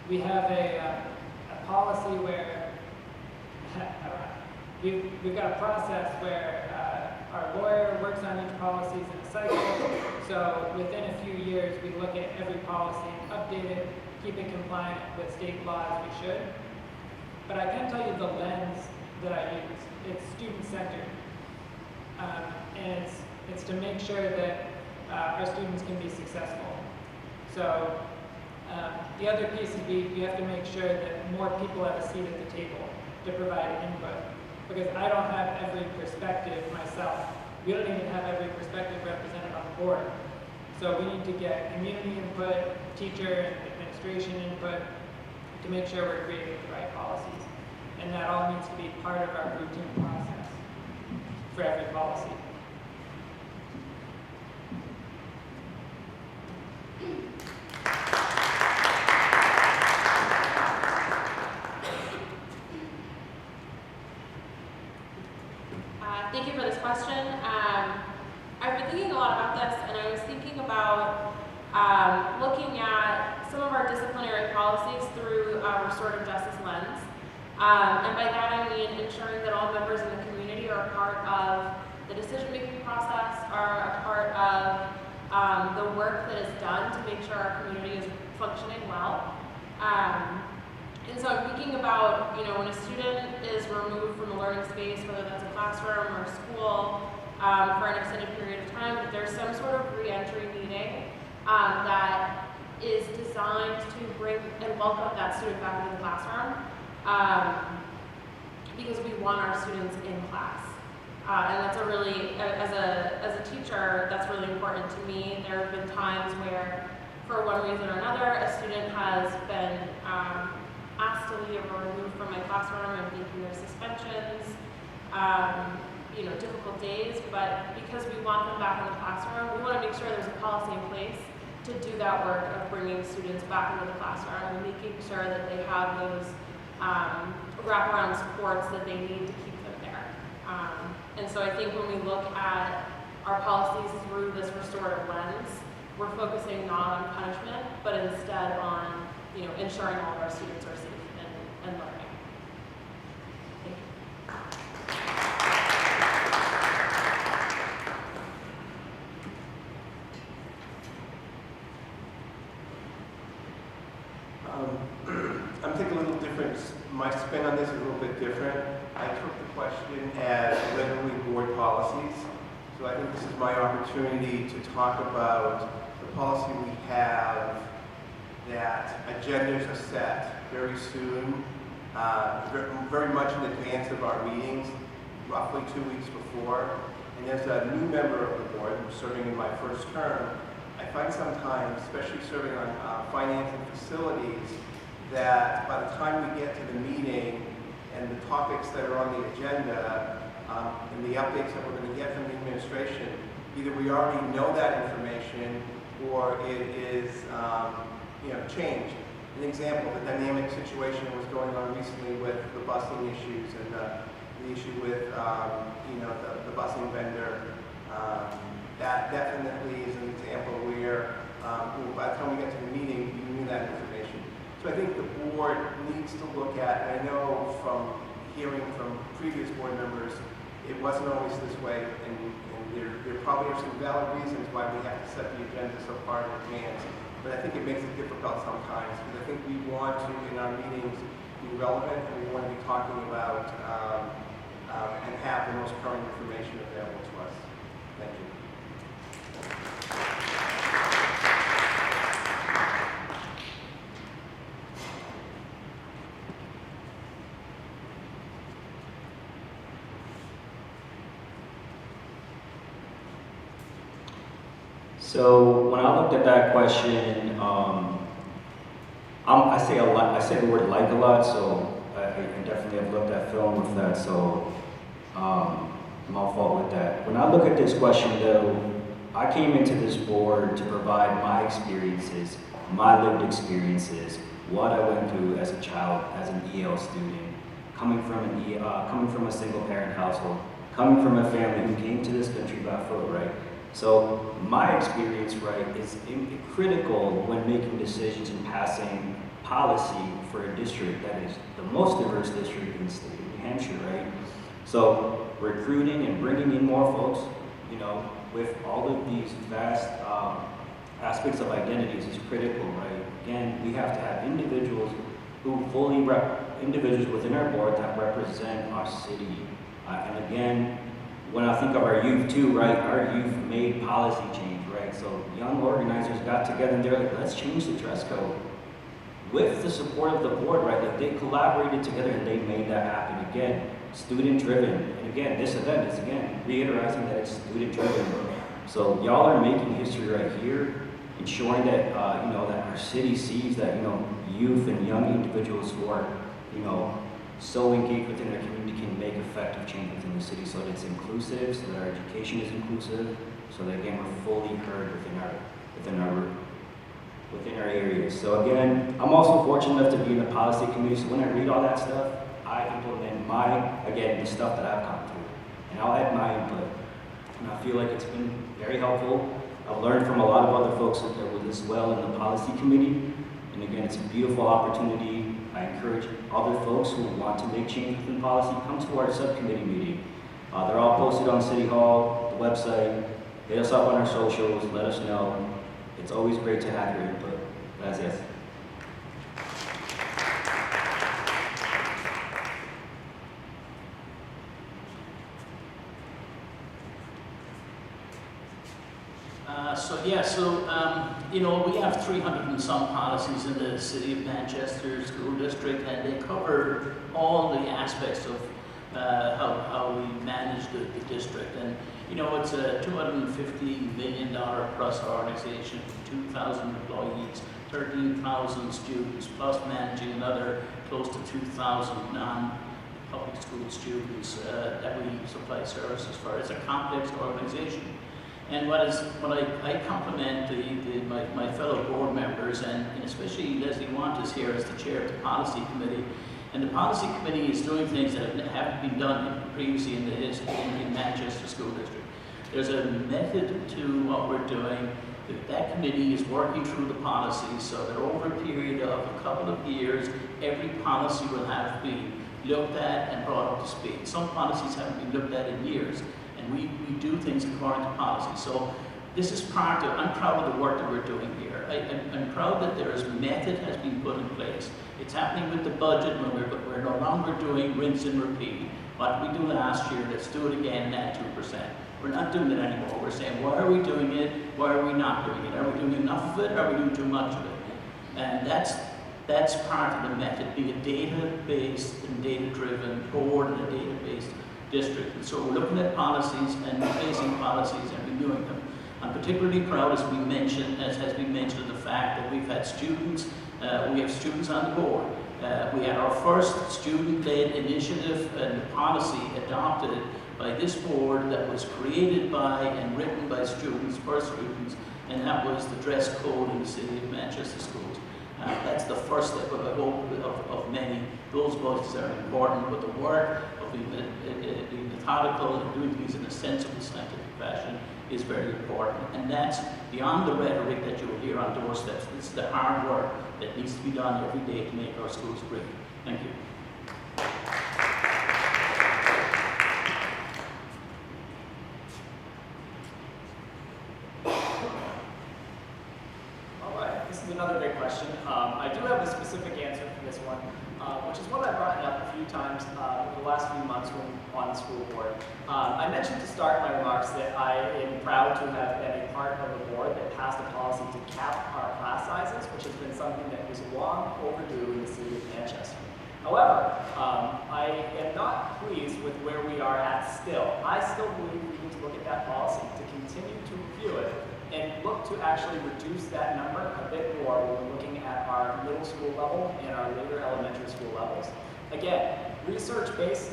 We have a policy where we've got a process where our lawyer works on each policy in a cycle. So within a few years, we look at every policy and update it, keep it compliant with state laws. We should. But I can tell you the lens that I use. It's student-centered. And it's to make sure that our students can be successful. So the other piece would be you have to make sure that more people have a seat at the table to provide input. because I don't have every perspective myself. We don't even have every perspective represented on the board. So we need to get community input, teacher and administration input to make sure we're creating the right policies. And that all needs to be part of our routine process for every policy. Thank you for this question. I've been thinking a lot about this, and I was thinking about looking at some of our disciplinary policies through a restorative justice lens. And by that I mean ensuring that all members in the community are a part of the decision-making process, are a part of the work that is done to make sure our community is functioning well. And so I'm thinking about, when a student is removed from a learning space, whether that's a classroom or a school, for an extended period of time, that there's some sort of re-entry meeting that is designed to bring and welcome that student back into the classroom, because we want our students in class. And that's a really, as a teacher, that's really important to me. There have been times where, for one reason or another, a student has been asked to leave or removed from my classroom. I'm thinking there's suspensions, difficult days, but because we want them back in the classroom, we want to make sure there's a policy in place to do that work of bringing students back into the classroom and making sure that they have those wraparound supports that they need to keep them there. And so I think when we look at our policies through this restorative lens, we're focusing not on punishment, but instead on ensuring all of our students are safe and learning. Thank you. I'm taking a little different, my spin on this is a little bit different. I took the question as literally board policies. So I think this is my opportunity to talk about the policy we have, that agendas are set very soon, very much in advance of our meetings, roughly 2 weeks before. And as a new member of the board, serving in my first term, I find sometimes, especially serving on finance and facilities, that by the time we get to the meeting and the topics that are on the agenda and the updates that we're going to get from the administration, either we already know that information or it is changed. An example, the dynamic situation that was going on recently with the busing issues and the issue with the busing vendor. That definitely is an example where by the time we get to the meeting, we knew that information. So I think the board needs to look at, and I know from hearing from previous board members, it wasn't always this way, and there probably are some valid reasons why we have to set the agenda so far in advance. But I think it makes it difficult sometimes, because I think we want to, in our meetings, be relevant, and we want to be talking about and have the most current information available to us. Thank you. So when I looked at that question, I say the word like a lot, so I definitely have looked at film with that, so I'm all fault with that. When I look at this question though, I came into this board to provide my experiences, my lived experiences, what I went through as a child, as an EL student, coming from a single parent household, coming from a family who came to this country by foot, right? So my experience, right, is critical when making decisions and passing policy for a district that is the most diverse district in the state of New Hampshire, right? So recruiting and bringing in more folks, with all of these vast aspects of identities is critical, right? Again, we have to have individuals individuals within our board that represent our city. And again, when I think of our youth too, right, our youth made policy change, right? So young organizers got together and they're like, let's change the dress code. With the support of the board, right, like they collaborated together and they made that happen again. student-driven. And again, this event is, again, reiterating that it's student-driven. So y'all are making history right here, ensuring that, that our city sees that, youth and young individuals who are, so engaged within our community can make effective change within the city, so that it's inclusive, so that our education is inclusive, so that, again, we're fully heard within our areas. So again, I'm also fortunate enough to be in the policy committee, so when I read all that stuff, I implement the stuff that I've come through, and I'll add my input. And I feel like it's been very helpful. I've learned from a lot of other folks that were as well in the policy committee, and again, it's a beautiful opportunity. I encourage other folks who want to make change within policy, come to our subcommittee meeting. They're all posted on City Hall, the website. Hit us up on our socials, let us know. It's always great to have your input. Gracias. We have 300 and some policies in the City of Manchester School District, and they cover all the aspects of how we manage the district. And it's a $250 million plus organization, 2,000 employees, 13,000 students, plus managing another close to 2,000 non-public school students that we supply services for. It's a complex organization. And what I compliment my fellow board members, and especially Leslie Want is here as the chair of the policy committee. And the policy committee is doing things that haven't been done previously in Manchester School District. There's a method to what we're doing. That committee is working through the policies so that over a period of a couple of years, every policy will have been looked at and brought up to speed. Some policies haven't been looked at in years, and we do things according to policy. So this is I'm proud of the work that we're doing here. I'm proud that method has been put in place. It's happening with the budget when we're no longer doing rinse and repeat. What we do last year, let's do it again at 2%. We're not doing it anymore. We're saying, why are we doing it? Why are we not doing it? Are we doing enough of it? Are we doing too much of it? And that's part of the method, being a data-based and data-driven board and a data-based district. And so we're looking at policies and replacing policies and renewing them. I'm particularly proud, as has been mentioned, of the fact that we've had students, we have students on the board. We had our first student-led initiative and policy adopted by this board that was created by and written by students, for students, and that was the dress code in the City of Manchester schools. That's the first step of many. Those voices are important, but the work of being methodical and doing things in a sensible, scientific fashion is very important. And that's beyond the rhetoric that you will hear on doorsteps. This is the hard work that needs to be done every day to make our schools great. Thank you. Another great question. I do have a specific answer for this one, which is what I've brought up a few times over the last few months when on the school board. I mentioned to start my remarks that I am proud to have been a part of the board that passed a policy to cap our class sizes, which has been something that was long overdue in the City of Manchester. However, I am not pleased with where we are at still. I still believe we need to look at that policy to continue to review it and look to actually reduce that number a bit more when we're looking at our middle school level and our later elementary school levels. Again, research-based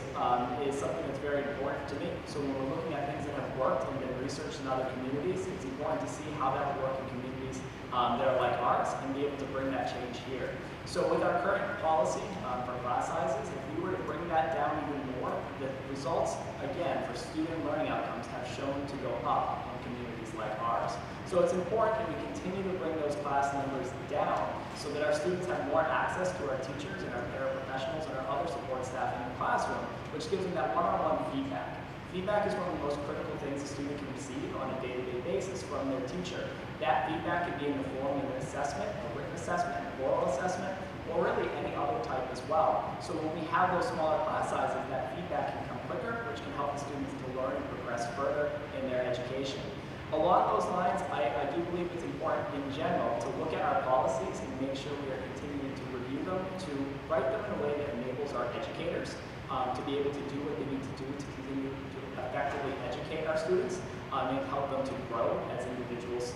is something that's very important to me. So when we're looking at things that have worked and been researched in other communities, it's important to see how that would work in communities that are like ours and be able to bring that change here. So with our current policy for class sizes, if we were to bring that down even more, the results, again, for student learning outcomes have shown to go up in communities like ours. So it's important that we continue to bring those class numbers down so that our students have more access to our teachers and our paraprofessionals and our other support staff in the classroom, which gives them that one-on-one feedback. Feedback is one of the most critical things a student can receive on a day-to-day basis from their teacher. That feedback can be in the form of an assessment, a written assessment, an oral assessment, or really any other type as well. So when we have those smaller class sizes, that feedback can come quicker, which can help the students to learn and progress further in their education. Along those lines, I do believe it's important in general to look at our policies and make sure we are continuing to review them, to write them in a way that enables our educators to be able to do what they need to do to continue to effectively educate our students and help them to grow as individuals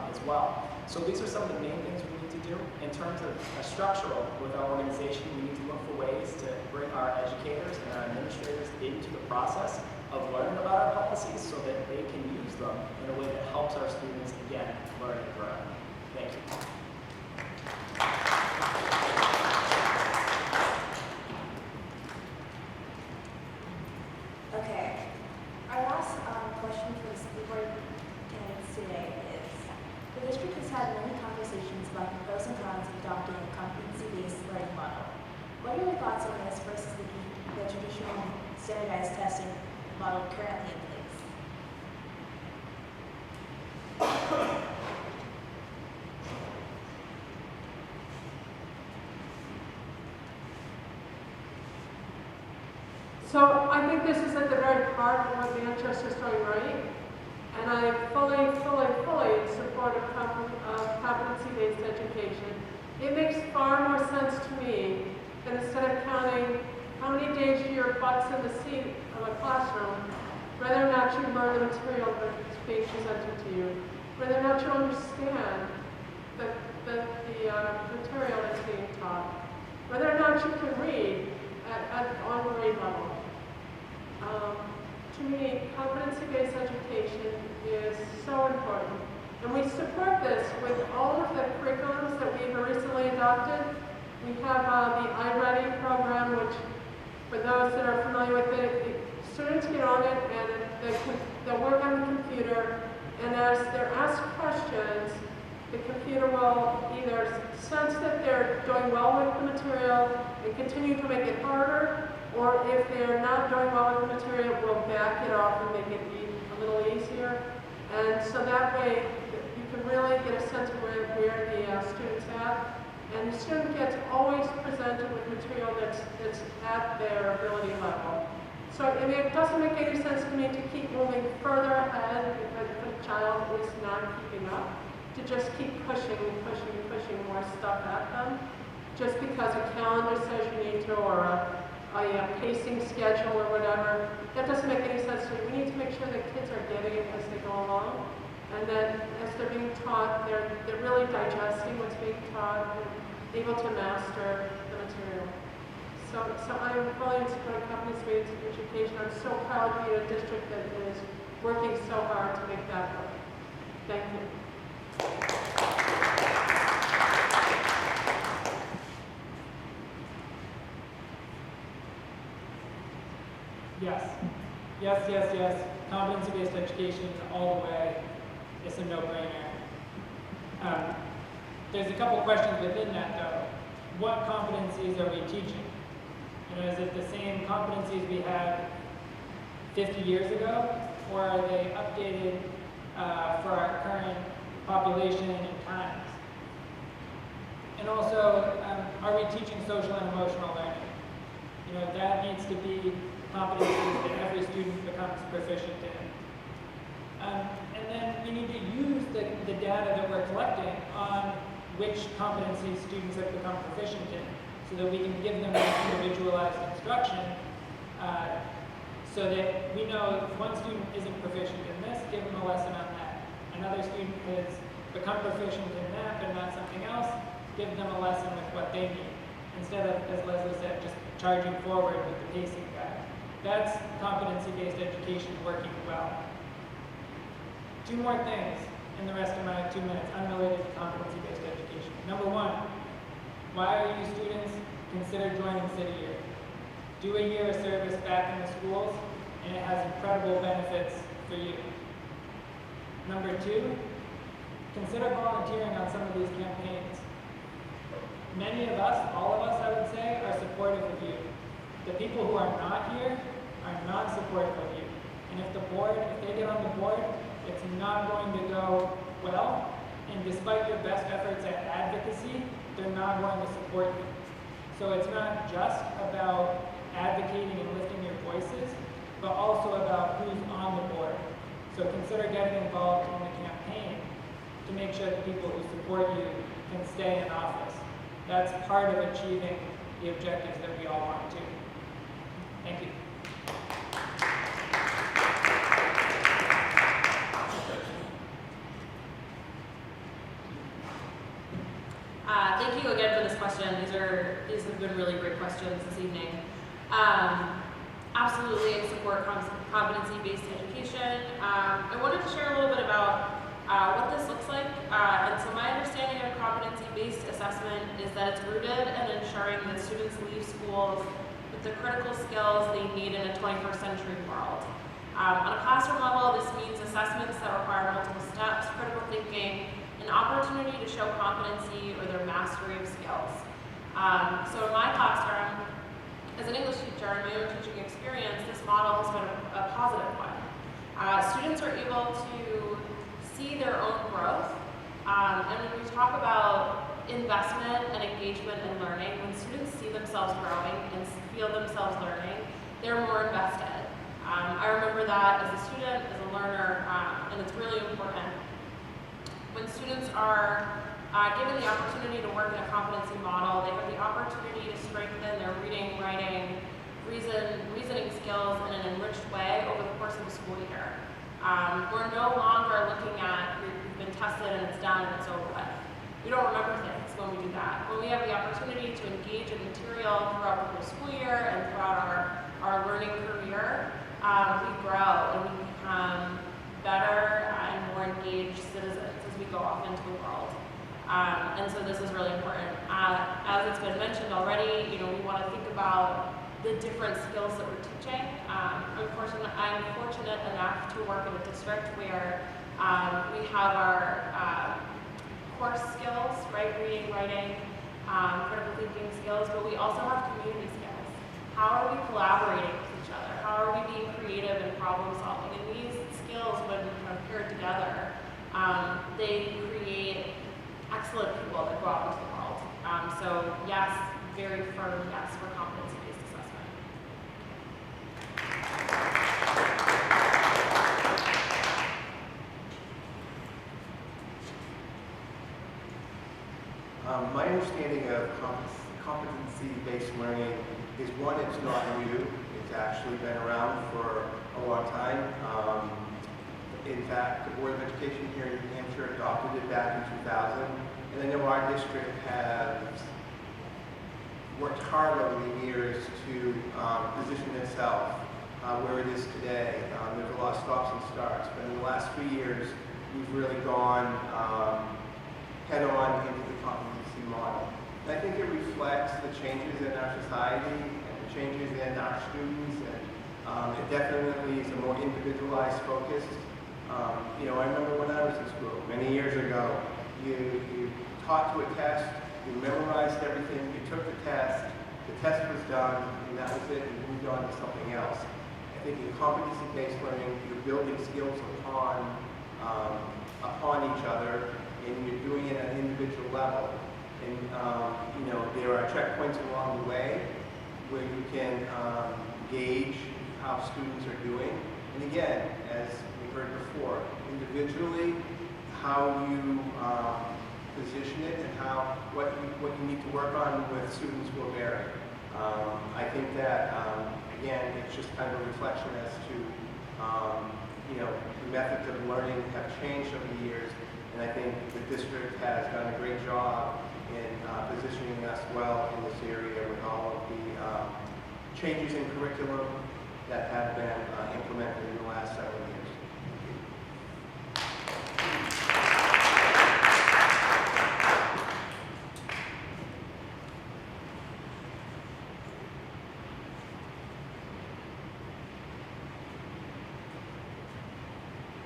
as well. So these are some of the main things we need to do. In terms of structural with our organization, we need to look for ways to bring our educators and our administrators into the process of learning about our policies so that they can use them in a way that helps our students, again, learn and grow. Thank you. Okay, our last question for the school board candidates today is, the district has had many conversations about the pros and cons of adopting a competency-based learning model. What are your thoughts on this versus the traditional standardized testing model currently in place? So I think this is at the very heart of what Manchester's doing right, and I fully in support of competency-based education. It makes far more sense to me than instead of counting how many days your butt's in the seat of a classroom, whether or not you learn the material that's being presented to you, whether or not you understand the material that's being taught, whether or not you can read on grade level. To me, competency-based education is so important. And we support this with all of the curriculums that we've recently adopted. We have the iReady program, which, for those that are familiar with it, the students get on it and they'll work on the computer, and as they're asked questions, the computer will either sense that they're doing well with the material and continue to make it harder, or if they're not doing well with the material, we'll back it off and make it a little easier. And so that way, you can really get a sense of where the student's at. And the student gets always presented with material that's at their ability level. So I mean, it doesn't make any sense to me to keep moving further ahead if the child is not keeping up, to just keep pushing more stuff at them, just because a calendar says you need to, or a pacing schedule or whatever. That doesn't make any sense to me. We need to make sure that kids are getting it as they go along, and that as they're being taught, they're really digesting what's being taught and able to master the material. So I'm fully in support of competency-based education. I'm so proud to be in a district that is working so hard to make that work. Thank you. Yes. Competency-based education all the way. It's a no-brainer. There's a couple questions within that though. What competencies are we teaching? Is it the same competencies we had 50 years ago, or are they updated for our current population and times? And also, are we teaching social and emotional learning? That needs to be competencies that every student becomes proficient in. And then we need to use the data that we're collecting on which competencies students have become proficient in, so that we can give them individualized instruction, so that we know if one student isn't proficient in this, give them a lesson on that. Another student has become proficient in that, but not something else, give them a lesson with what they need, instead of, as Leslie said, just charging forward with the pacing guide. That's competency-based education working well. Two more things in the rest of my 2 minutes, unrelated to competency-based education. Number one, Y.O.U students, consider joining City Year. Do a year of service back in the schools, and it has incredible benefits for you. Number two, consider volunteering on some of these campaigns. Many of us, all of us I would say, are supportive of you. The people who are not here are not supportive of you. And if they get on the board, it's not going to go well. And despite your best efforts at advocacy, they're not going to support you. So it's not just about advocating and lifting your voices, but also about who's on the board. So consider getting involved in the campaign to make sure that people who support you can stay in office. That's part of achieving the objectives that we all want to. Thank you. Thank you again for this question. These have been really great questions this evening. Absolutely, I support competency-based education. I wanted to share a little bit about what this looks like. And so my understanding of competency-based assessment is that it's rooted in ensuring that students leave schools with the critical skills they need in a 21st century world. On a classroom level, this means assessments that require multiple steps, critical thinking, an opportunity to show competency or their mastery of skills. So in my classroom, as an English teacher in my own teaching experience, this model has been a positive one. Students are able to see their own growth, and when we talk about investment and engagement in learning, when students see themselves growing and feel themselves learning, they're more invested. I remember that as a student, as a learner, and it's really important. When students are given the opportunity to work in a competency model, they have the opportunity to strengthen their reading, writing, reasoning skills in an enriched way over the course of the school year. We're no longer looking at, we've been tested and it's done and it's over with. We don't remember things when we do that. When we have the opportunity to engage in material throughout the whole school year and throughout our learning career, we grow and we become better and more engaged citizens as we go off into the world. And so this is really important. As it's been mentioned already, we want to think about the different skills that we're teaching. I'm fortunate enough to work in a district where we have our course skills, right? Reading, writing, critical thinking skills, but we also have community skills. How are we collaborating with each other? How are we being creative and problem solving? And these skills, when kind of paired together, they create excellent people that go out into the world. So yes, very firm yes for competency-based assessment. My understanding of competency-based learning is one, it's not new. It's actually been around for a long time. In fact, the Board of Education here in New Hampshire adopted it back in 2000. And I know our district has worked hard over the years to position itself where it is today. There's a lot of stops and starts, but in the last few years, we've really gone head-on into the competency model. And I think it reflects the changes in our society and the changes in our students, and it definitely is a more individualized focus. I remember when I was in school, many years ago, you taught to a test, you memorized everything, you took the test was done, and that was it, and you moved on to something else. I think in competency-based learning, you're building skills upon each other, and you're doing it at an individual level. And there are checkpoints along the way where you can gauge how students are doing. And again, as we heard before, individually, how you position it and what you need to work on with students will vary. I think that again, it's just kind of a reflection as to the methods of learning have changed over the years, and I think the district has done a great job in positioning us well in this area with all of the changes in curriculum that have been implemented in the last several years.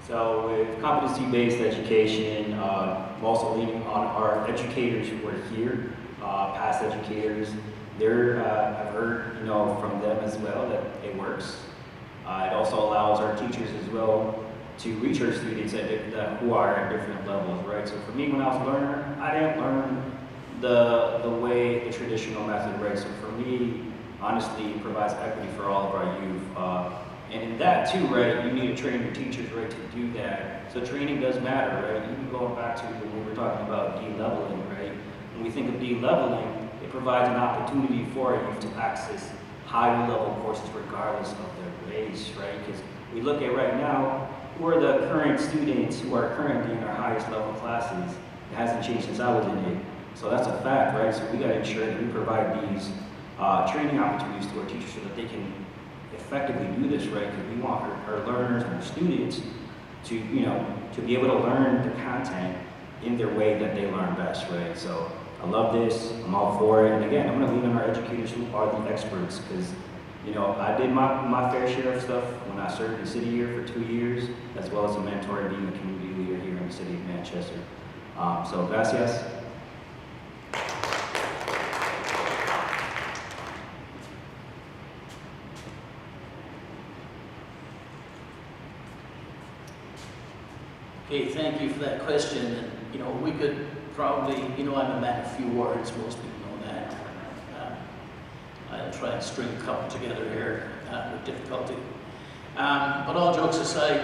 So with competency-based education, I'm also leaning on our educators who are here, past educators. I've heard from them as well that it works. It also allows our teachers as well to reach our students who are at different levels, right? So for me, when I was a learner, I didn't learn the traditional method, right? So for me, honestly, it provides equity for all of our youth. And in that too, right, you need to train your teachers, right, to do that. So training does matter, right? Even going back to when we were talking about de-leveling, right? When we think of de-leveling, it provides an opportunity for our youth to access higher level courses regardless of their race, right? Because we look at right now, who are the current students who are currently in our highest level classes? It hasn't changed since I was in it. So that's a fact, right? So we got to ensure that we provide these training opportunities to our teachers so that they can effectively do this, right? Because we want our learners and our students to, to be able to learn the content in their way that they learn best, right? So I love this, I'm all for it. And again, I'm gonna lean on our educators who are the experts, because I did my fair share of stuff when I served the city here for 2 years, as well as a mentor and being a community leader here in the city of Manchester. So gracias. Okay, thank you for that question. And, we could probably, I'm a man of few words, most people know that. I'll try and string a couple together here with difficulty. But all jokes aside,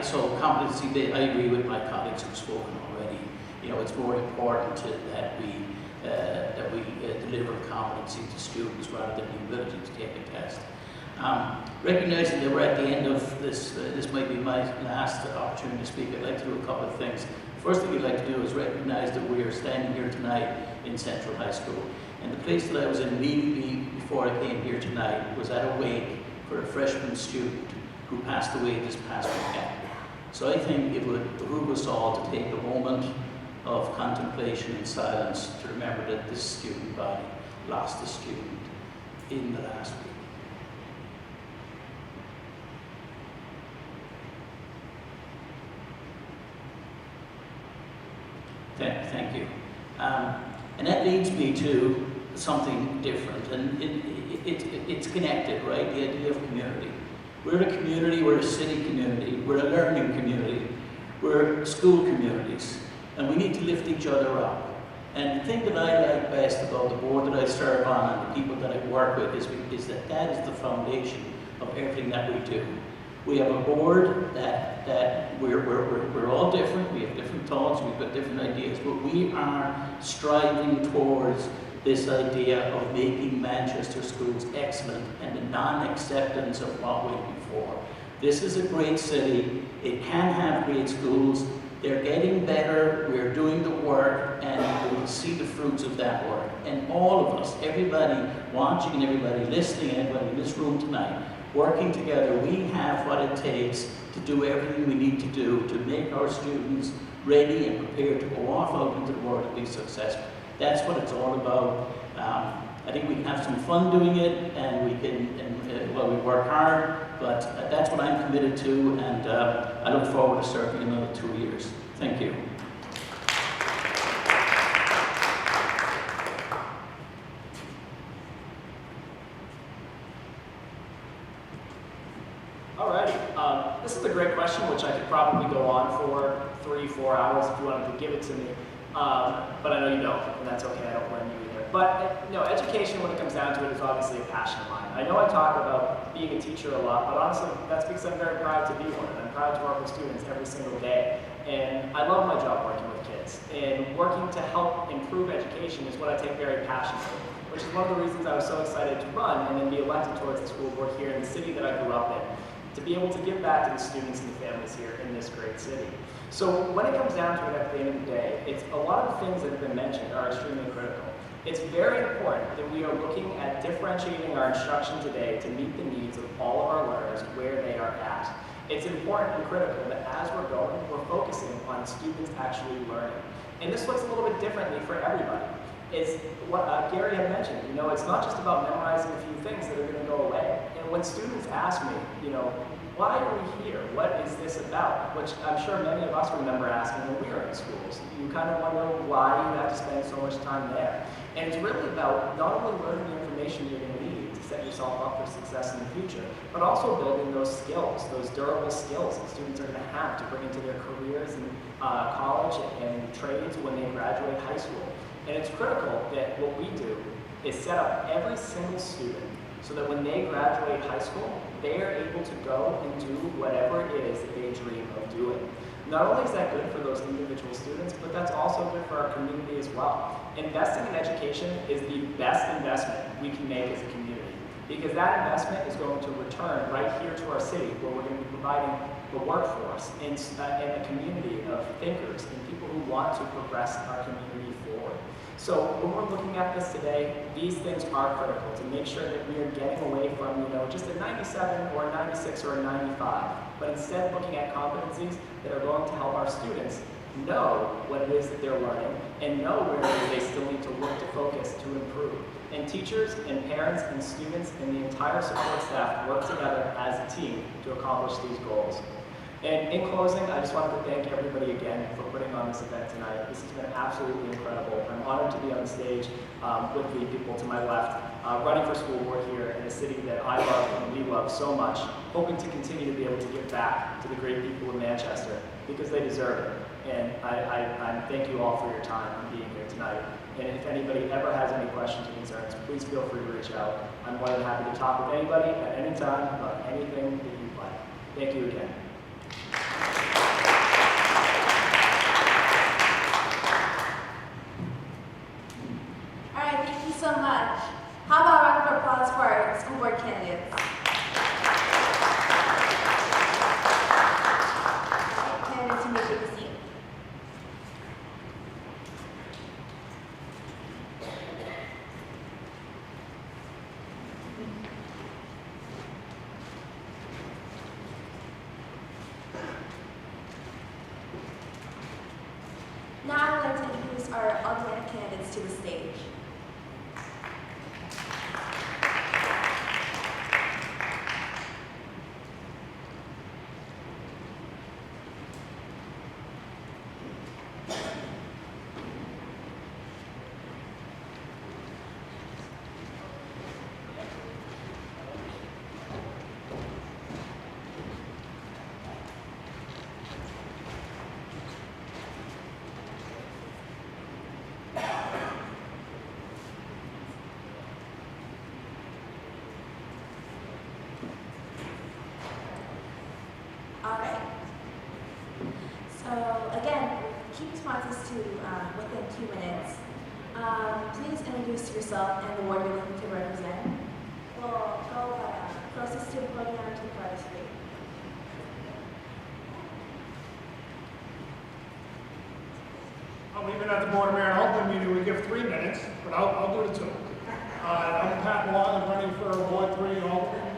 so competency, I agree with my colleagues who've spoken already. It's more important that we deliver competency to students rather than the ability to take a test. Recognizing that we're at the end of this, this might be my last opportunity to speak, I'd like to do a couple of things. First thing I'd like to do is recognize that we are standing here tonight in Central High School. And the place that I was in immediately before I came here tonight was at a wake for a freshman student who passed away this past weekend. So I think it would behoove us all to take a moment of contemplation and silence to remember that this student body lost a student in the last week. Thank you. And that leads me to something different, and it's connected, right? The idea of community. We're a community, we're a city community, we're a learning community, we're school communities, and we need to lift each other up. And the thing that I like best about the board that I serve on and the people that I work with is that that is the foundation of everything that we do. We have a board that we're all different, we have different thoughts, we've got different ideas, but we are striving towards this idea of making Manchester schools excellent and the non-acceptance of what went before. This is a great city, it can have great schools, they're getting better, we're doing the work, and we will see the fruits of that work. And all of us, everybody watching and everybody listening and everybody in this room tonight, working together, we have what it takes to do everything we need to do to make our students ready and prepared to go off out into the world and be successful. That's what it's all about. I think we can have some fun doing it, and we can, we work hard, but that's what I'm committed to, and I look forward to serving another 2 years. Thank you. Alrighty, this is a great question, which I could probably go on for 3-4 hours if you wanted to give it to me. But I know you don't, and that's okay, I don't blame you either. But education, when it comes down to it, is obviously a passion of mine. I know I talk about being a teacher a lot, but honestly, that's because I'm very proud to be one, and I'm proud to work with students every single day. And I love my job working with kids, and working to help improve education is what I take very passionately, which is one of the reasons I was so excited to run and then be elected towards the school board here in the city that I grew up in, to be able to give back to the students and the families here in this great city. So when it comes down to it at the end of the day, it's a lot of the things that have been mentioned are extremely critical. It's very important that we are looking at differentiating our instruction today to meet the needs of all of our learners where they are at. It's important and critical that as we're going, we're focusing on students actually learning. And this looks a little bit differently for everybody. It's what Gary had mentioned, it's not just about memorizing a few things that are going to go away. And when students ask me, why are we here? What is this about? Which I'm sure many of us remember asking when we were in schools. You kind of wonder why you have to spend so much time there. And it's really about not only learning the information you're going to need to set yourself up for success in the future, but also building those skills, those durable skills that students are going to have to bring into their careers in college and trades when they graduate high school. And it's critical that what we do is set up every single student so that when they graduate high school, they are able to go and do whatever it is that they dream of doing. Not only is that good for those individual students, but that's also good for our community as well. Investing in education is the best investment we can make as a community. because that investment is going to return right here to our city, where we're going to be providing the workforce and a community of thinkers and people who want to progress our community forward. So when we're looking at this today, these things are critical to make sure that we are getting away from, just a 97 or a 96 or a 95, but instead looking at competencies that are going to help our students know what it is that they're learning and know where it is they still need to look to focus to improve. And teachers and parents and students and the entire support staff work together as a team to accomplish these goals. And in closing, I just wanted to thank everybody again for putting on this event tonight. This has been absolutely incredible. I'm honored to be on the stage with the people to my left, running for school board here in a city that I love and we love so much, hoping to continue to be able to give back to the great people of Manchester because they deserve it. And I thank you all for your time and being here tonight. And if anybody ever has any questions or concerns, please feel free to reach out. I'm more than happy to talk with anybody at any time about anything that you'd like. Thank you again. All right, thank you so much. How about a round of applause for our school board candidates? Candidates, you may take a seat. Now I would like to introduce our alternate candidates to the stage. All right. So again, keep responses to within 2 minutes. Please introduce yourself and the ward you're looking to represent. We'll go closest to the podium to the farthest away. Even at the Board of Mayor and Alderman meeting, we give 3 minutes, but I'll do the 2. I'm Pat Long, I'm running for Ward 3 Alderman,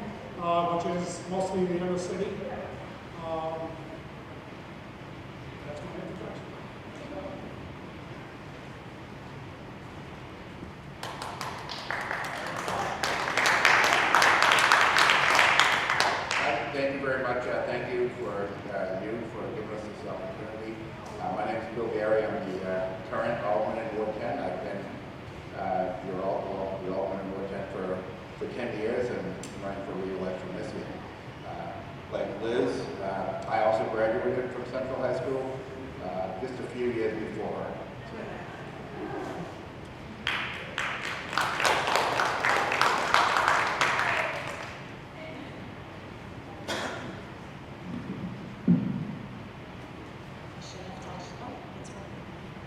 which is mostly the inner city. That's my introduction. Thank you very much. Thank you for giving us this opportunity. My name is Bill Gary. I'm the current Alderman in Ward 10. I've been the Alderman in Ward 10 for 10 years and running for re-election this year. Like Liz, I also graduated from Central High School just a few years before her.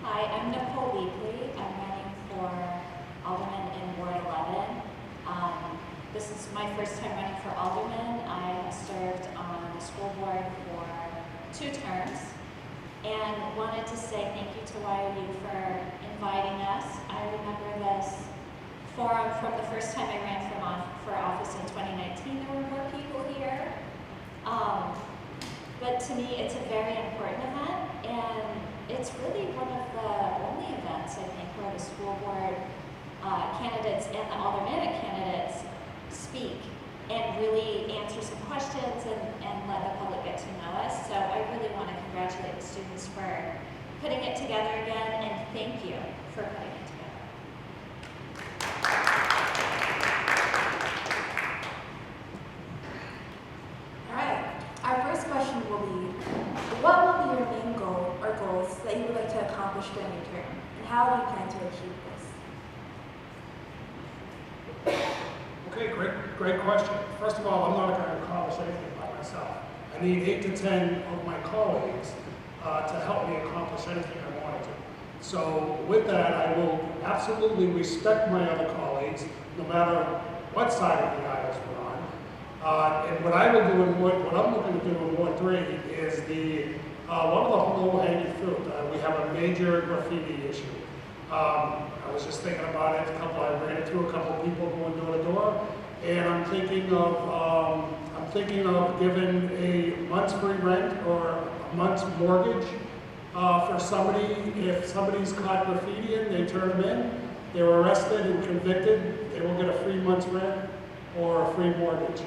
Hi, I'm Nicole Weekley. I'm running for Alderman in Ward 11. This is my first time running for Alderman. I served on the school board for 2 terms and wanted to say thank you to Y.O.U. for inviting us. I remember this forum from the first time I ran for office in 2019. There were more people here. But to me, it's a very important event, and it's really one of the only events, I think, where the school board candidates and the aldermanic candidates speak and really answer some questions and let the public get to know us. So I really want to congratulate the students for putting it together again, and thank you for putting it together. All right. Our first question will be, what will be your main goal or goals that you would like to accomplish during your term, and how do you plan to achieve this? Okay, great question. First of all, I'm not going to accomplish anything by myself. I need 8 to 10 of my colleagues to help me accomplish anything I want to do. So with that, I will absolutely respect my other colleagues, no matter what side of the aisles we're on. And what I will do in Ward, what I'm looking to do in Ward 3 is one of the low-hanging fruit. We have a major graffiti issue. I was just thinking about it. I ran it through a couple people going door to door, and I'm thinking of giving a month's free rent or a month's mortgage for somebody. If somebody's caught graffitiing, they turn them in. They're arrested and convicted. They will get a free month's rent or a free mortgage.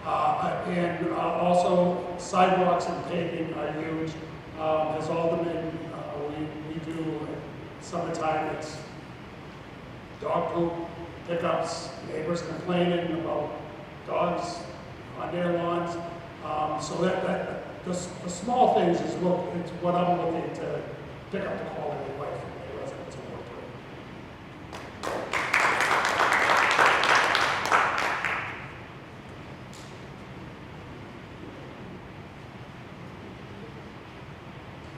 And also sidewalks and paving are huge. As aldermen, we do summertime. It's dog poop, pickups, neighbors complaining about dogs on their lawns. So the small things is what I'm looking to pick up the quality of life from the residents of Ward 3.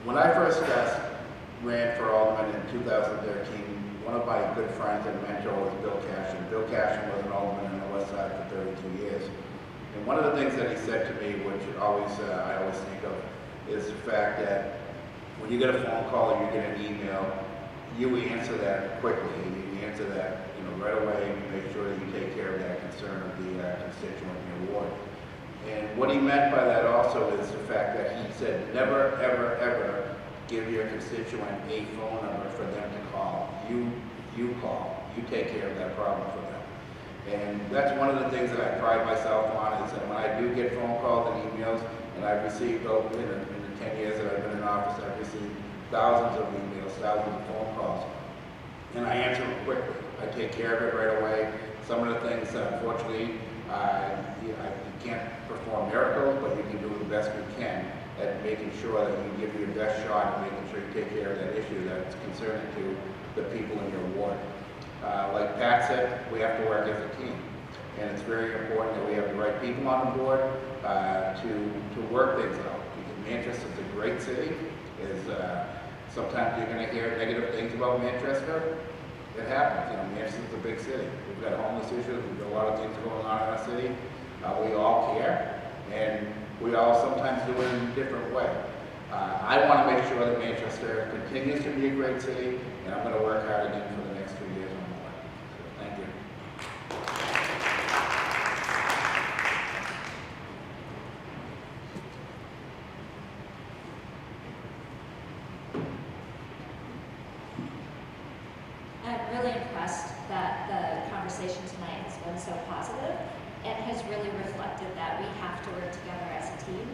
When I first ran for alderman in 2013, one of my good friends and mentor was Bill Cashin. Bill Cashin was an alderman on the west side for 32 years. And one of the things that he said to me, which I always think of, is the fact that when you get a phone call or you get an email, you answer that quickly. You answer that right away, and you make sure that you take care of that concern of the constituent in your ward. And what he meant by that also is the fact that he said, never, ever, ever give your constituent a phone number for them to call. You call. You take care of that problem for them. And that's one of the things that I pride myself on, is that when I do get phone calls and emails, and I've received over in the 10 years that I've been in office, I've received thousands of emails, thousands of phone calls, and I answer them quickly. I take care of it right away. Some of the things, unfortunately, you can't perform miracles, but you can do the best you can at making sure that you give your best shot at making sure you take care of that issue that's concerning to the people in your ward. Like Pat said, we have to work as a team. And it's very important that we have the right people on the board to work things out. Because Manchester is a great city. Sometimes you're going to hear negative things about Manchester. It happens. Manchester's a big city. We've got homeless issues. We've got a lot of things going on in our city. We all care, and we all sometimes do it in a different way. I want to make sure that Manchester continues to be a great city, and I'm going to work hard again for the next 3 years or more. So, thank you. I'm really impressed that the conversation tonight has been so positive and has really reflected that we have to work together as a team.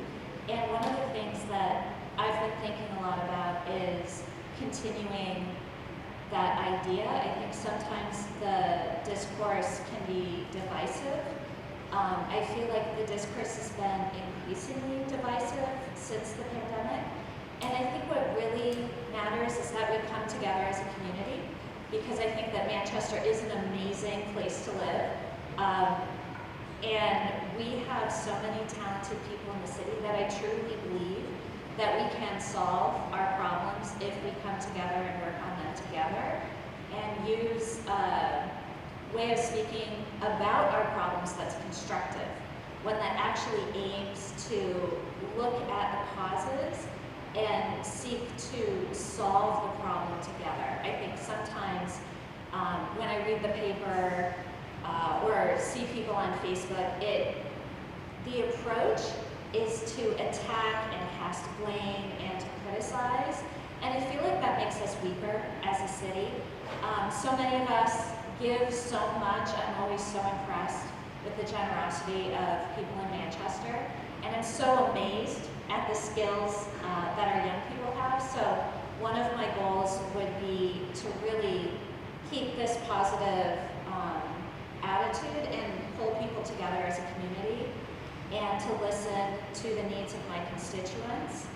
And one of the things that I've been thinking a lot about is continuing that idea. I think sometimes the discourse can be divisive. I feel like the discourse has been increasingly divisive since the pandemic. And I think what really matters is that we come together as a community, because I think that Manchester is an amazing place to live. And we have so many talented people in the city that I truly believe that we can solve our problems if we come together and work on them together and use a way of speaking about our problems that's constructive, one that actually aims to look at the causes and seek to solve the problem together. I think sometimes when I read the paper or see people on Facebook, the approach is to attack and cast blame and to criticize. And I feel like that makes us weaker as a city. So many of us give so much. I'm always so impressed with the generosity of people in Manchester. And I'm so amazed at the skills that our young people have. So one of my goals would be to really keep this positive attitude and pull people together as a community and to listen to the needs of my constituents.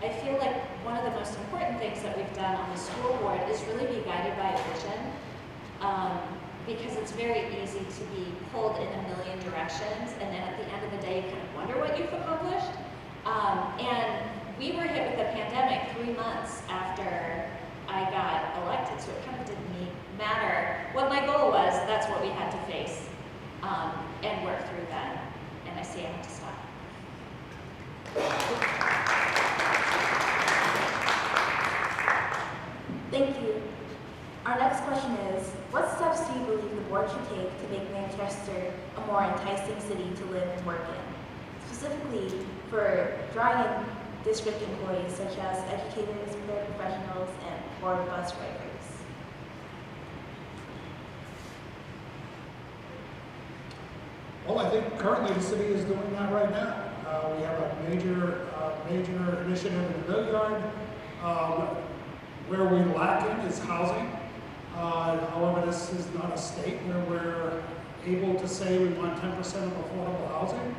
I feel like one of the most important things that we've done on the school board is really be guided by a vision, because it's very easy to be pulled in a million directions, and then at the end of the day you kind of wonder what you've accomplished. And we were hit with the pandemic 3 months after I got elected, so it kind of didn't matter what my goal was. That's what we had to face. and work through them. And I see I have to stop. Thank you. Our next question is, what steps do you believe the board should take to make Manchester a more enticing city to live and work in? Specifically for drawing in district employees such as educators, paraprofessionals, and board bus drivers. Well, I think currently the city is doing that right now. We have a major initiative in the mill yard. Where we lack in is housing. However, this is not a state where we're able to say we want 10% of affordable housing.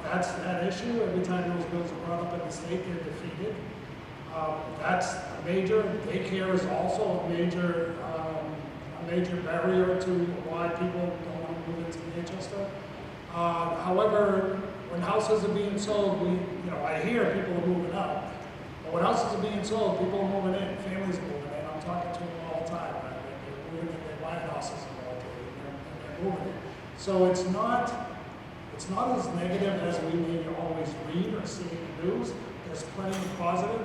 That's that issue. Every time those bills are brought up in the state, they're defeated. That's a major. Daycare is also a major barrier to why people don't want to move into Manchester. However, when houses are being sold, I hear people are moving out. But when houses are being sold, people are moving in. Families are moving in. I'm talking to them all the time. They're moving in. They're buying houses in Milwaukee, and they're moving in. So it's not as negative as we may always read or see in the news. There's plenty of positive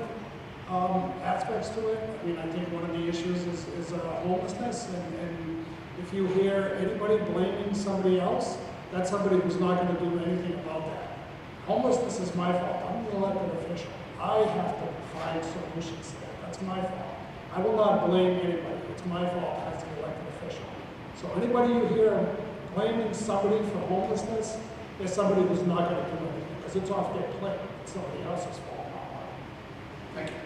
aspects to it. I mean, I think one of the issues is homelessness, and if you hear anybody blaming somebody else, that's somebody who's not going to do anything about that. Homelessness is my fault. I'm the elected official. I have to find solutions to that. That's my fault. I will not blame anybody. It's my fault as the elected official. So anybody you hear blaming somebody for homelessness is somebody who's not going to do anything because it's off their plate. It's somebody else's fault, not mine. Thank you.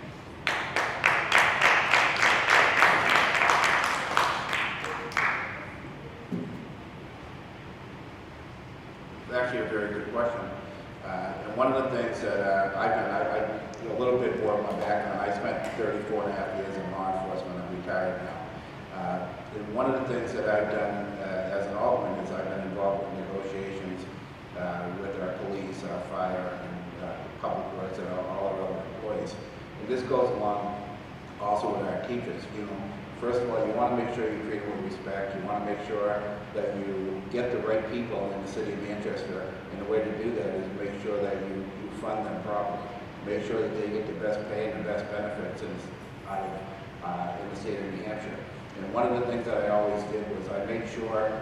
It's actually a very good question. And one of the things that I a little bit more of my background, I spent 34 and a half years in law enforcement. I'm retired now. And one of the things that I've done as an alderman is I've been involved with negotiations with our police, our fire, and public works, and all our other employees. And this goes along also with our teachers. First of all, you want to make sure you treat them with respect. You want to make sure that you get the right people in the city of Manchester. And the way to do that is make sure that you fund them properly. Make sure that they get the best pay and the best benefits in the state of New Hampshire. And one of the things that I always did was I made sure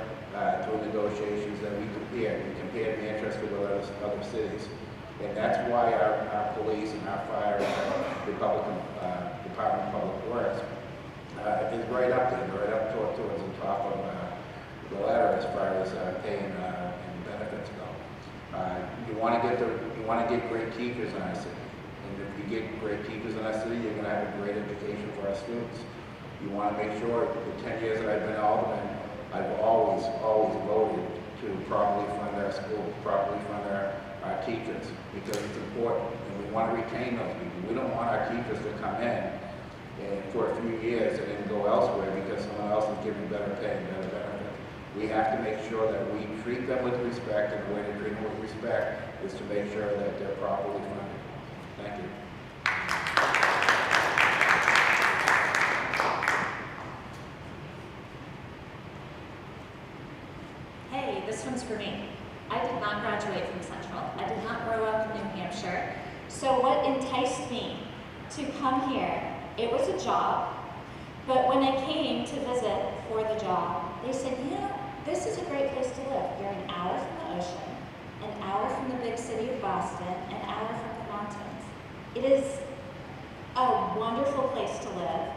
through negotiations that we compared Manchester with other cities. And that's why our police and our fire and our Department of Public Works is right up there, right up towards the top of the ladder as far as pay and benefits go. You want to get great teachers in our city, and if you get great teachers in our city, you're going to have a great education for our students. You want to make sure the 10 years that I've been alderman, I've always voted to properly fund our schools, properly fund our teachers, because it's important, and we want to retain those people. We don't want our teachers to come in for a few years and then go elsewhere because someone else is giving better pay and better benefits. We have to make sure that we treat them with respect, and the way to treat them with respect is to make sure that they're properly funded. Thank you. Hey, this one's for me. I did not graduate from Central. I did not grow up in New Hampshire. So what enticed me to come here? It was a job, but when I came to visit for the job, they said, this is a great place to live. You're an hour from the ocean, an hour from the big city of Boston, an hour from the mountains. It is a wonderful place to live,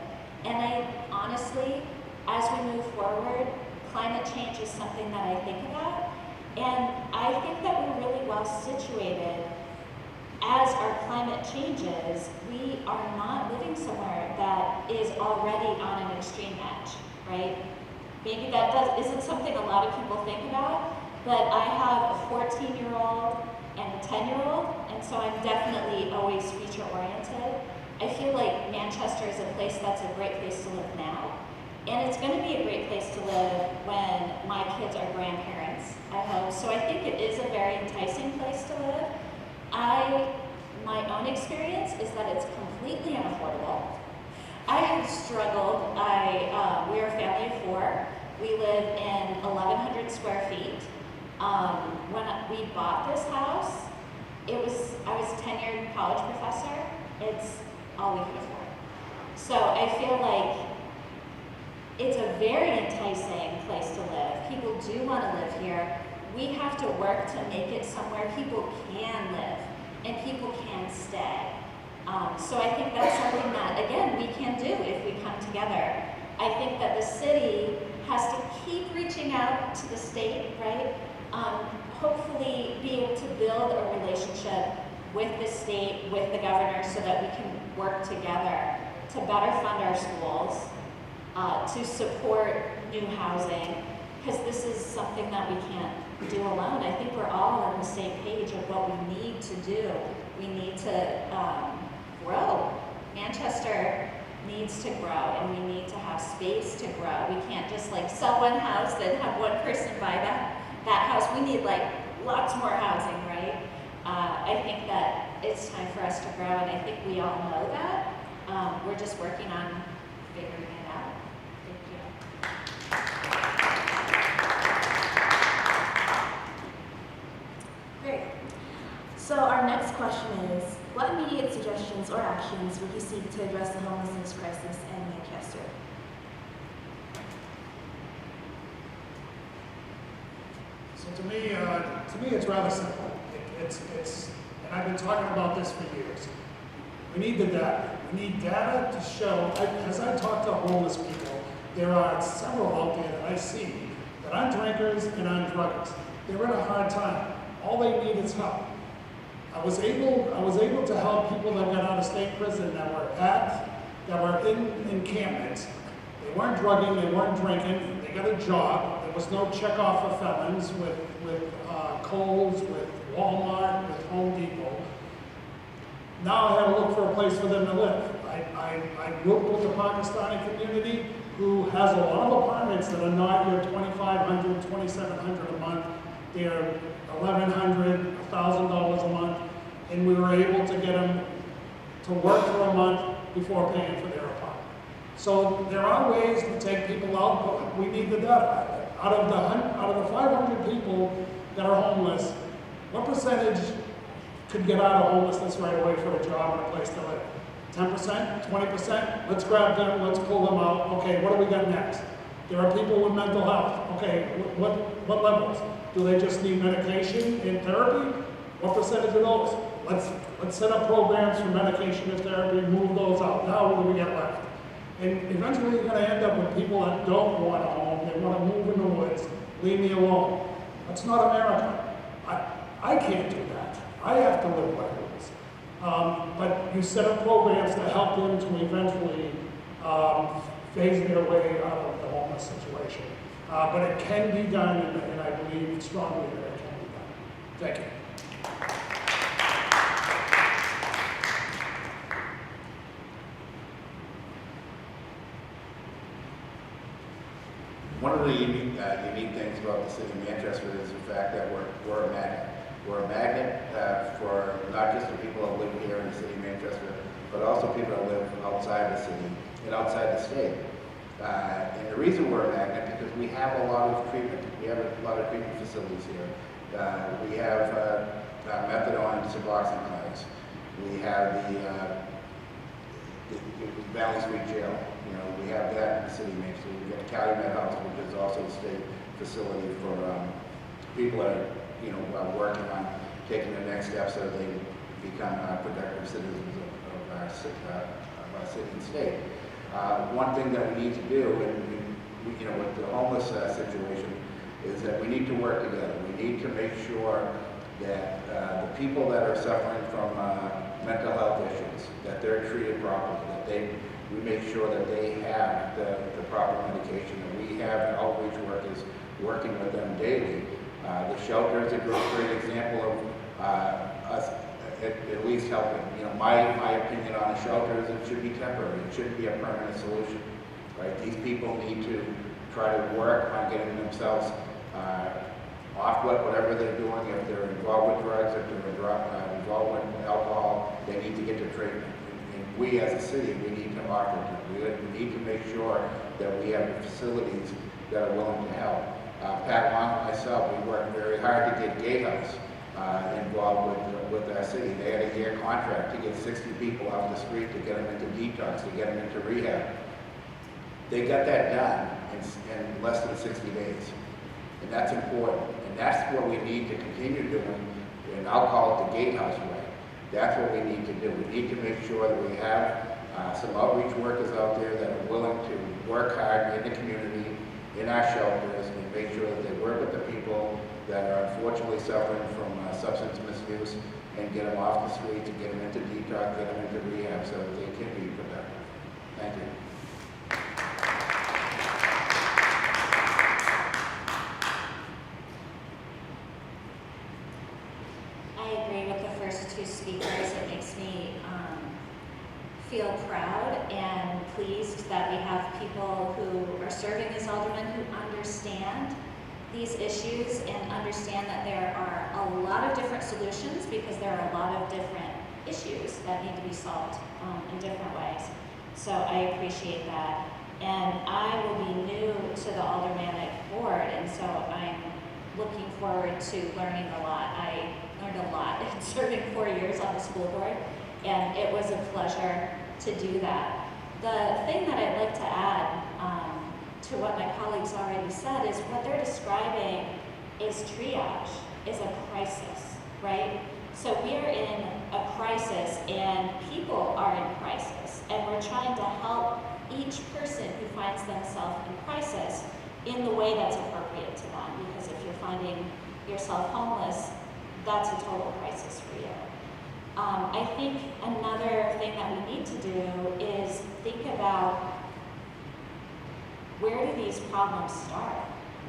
and I honestly, as we move forward, climate change is something that I think about, and I think that we're really well situated. As our climate changes, we are not living somewhere that is already on an extreme edge, right? Maybe that isn't something a lot of people think about, but I have a 14-year-old and a 10-year-old, and so I'm definitely always future-oriented. I feel like Manchester is a place that's a great place to live now, and it's going to be a great place to live when my kids are grandparents, I hope. So I think it is a very enticing place to live. My own experience is that it's completely unaffordable. I have struggled. We're a family of 4. We live in 1,100 square feet, When we bought this house, I was a tenured college professor. It's all we could afford. So I feel like it's a very enticing place to live. People do want to live here. We have to work to make it somewhere people can live and people can stay. So I think that's something that, again, we can do if we come together. I think that the city has to keep reaching out to the state, right? Hopefully be able to build a relationship with the state, with the governor, so that we can work together to better fund our schools, to support new housing, because this is something that we can't do alone. I think we're all on the same page of what we need to do. We need to grow. Manchester needs to grow, and we need to have space to grow. We can't just like sell one house and have one person buy that house. We need like lots more housing, right? I think that it's time for us to grow, and I think we all know that. We're just working on figuring it out. Thank you. Great. So our next question is, what immediate suggestions or actions would you seek to address the homelessness crisis in Manchester? So to me, it's rather simple. And I've been talking about this for years. We need the data. We need data to show, as I talk to homeless people, there are several out there that I see that are drinkers and are druggers. They're in a hard time. All they need is help. I was able to help people that got out of state prison that were in encampments. They weren't drugging, they weren't drinking, they got a job. There was no checkoff for felons with Kohl's, with Walmart, with Home Depot. Now I had to look for a place for them to live. I grew up with the Pakistani community who has a lot of apartments that are not your $2,500, $2,700 a month. They're $1,100, $1,000 a month, and we were able to get them to work for a month before paying for their apartment. So there are ways to take people out, but we need the data. Out of the 500 people that are homeless, what percentage could get out of homelessness right away for a job and a place to live? 10%? 20%? Let's grab them, let's pull them out. Okay, what do we got next? There are people with mental health. Okay, what levels? Do they just need medication and therapy? What percentage of those? Let's set up programs for medication and therapy, move those out. Now what do we get left? And eventually you're going to end up with people that don't want a home. They want to move in the woods. Leave me alone. That's not America. I can't do that. I have to live by rules. But you set up programs to help them to eventually phase their way out of the homeless situation. But it can be done, and I believe strongly that it can be done. Thank you. One of the unique things about the city of Manchester is the fact that we're a magnet. We're a magnet for not just the people that live here in the city of Manchester, but also people that live outside the city and outside the state. And the reason we're a magnet is because we have a lot of treatment. We have a lot of treatment facilities here. We have methadone and Suboxone clinics. We have the Valley Street Jail. You know, we have that in the city of Manchester. We have Calumet House, which is also a state facility for people that are, working on taking the next steps so they become productive citizens of our city and state. One thing that we need to do, with the homeless situation, is that we need to work together. We need to make sure that the people that are suffering from mental health issues, that they're treated properly, that we make sure that they have the proper medication, and we have outreach workers working with them daily. The shelter is a great example of us at least helping. My opinion on a shelter is it should be temporary. It shouldn't be a permanent solution, right? These people need to try to work on getting themselves off whatever they're doing. If they're involved with drugs, if they're involved with alcohol, they need to get to treatment. And we as a city, we need to offer it. We need to make sure that we have the facilities that are willing to help. Pat Long and myself, we worked very hard to get Gatehouse involved with our city. They had a year contract to get 60 people off the street, to get them into detox, to get them into rehab. They got that done in less than 60 days. And that's important. And that's what we need to continue doing, and I'll call it the Gatehouse way. That's what we need to do. We need to make sure that we have some outreach workers out there that are willing to work hard in the community, in our shelters, and make sure that they work with the people that are unfortunately suffering from substance misuse, and get them off the streets, and get them into detox, get them into rehab so that they can be productive. Thank you. I agree with the first two speakers. It makes me feel proud and pleased that we have people who are serving as aldermen who understand these issues and understand that there are a lot of different solutions, because there are a lot of different issues that need to be solved in different ways. So I appreciate that. And I will be new to the aldermanic board, and so I'm looking forward to learning a lot. I learned a lot in serving 4 years on the school board, and it was a pleasure to do that. The thing that I'd like to add to what my colleagues already said is what they're describing is triage, is a crisis, right? So we are in a crisis, and people are in crisis, and we're trying to help each person who finds themselves in crisis in the way that's appropriate to them, because if you're finding yourself homeless, that's a total crisis for you. I think another thing that we need to do is think about, where do these problems start?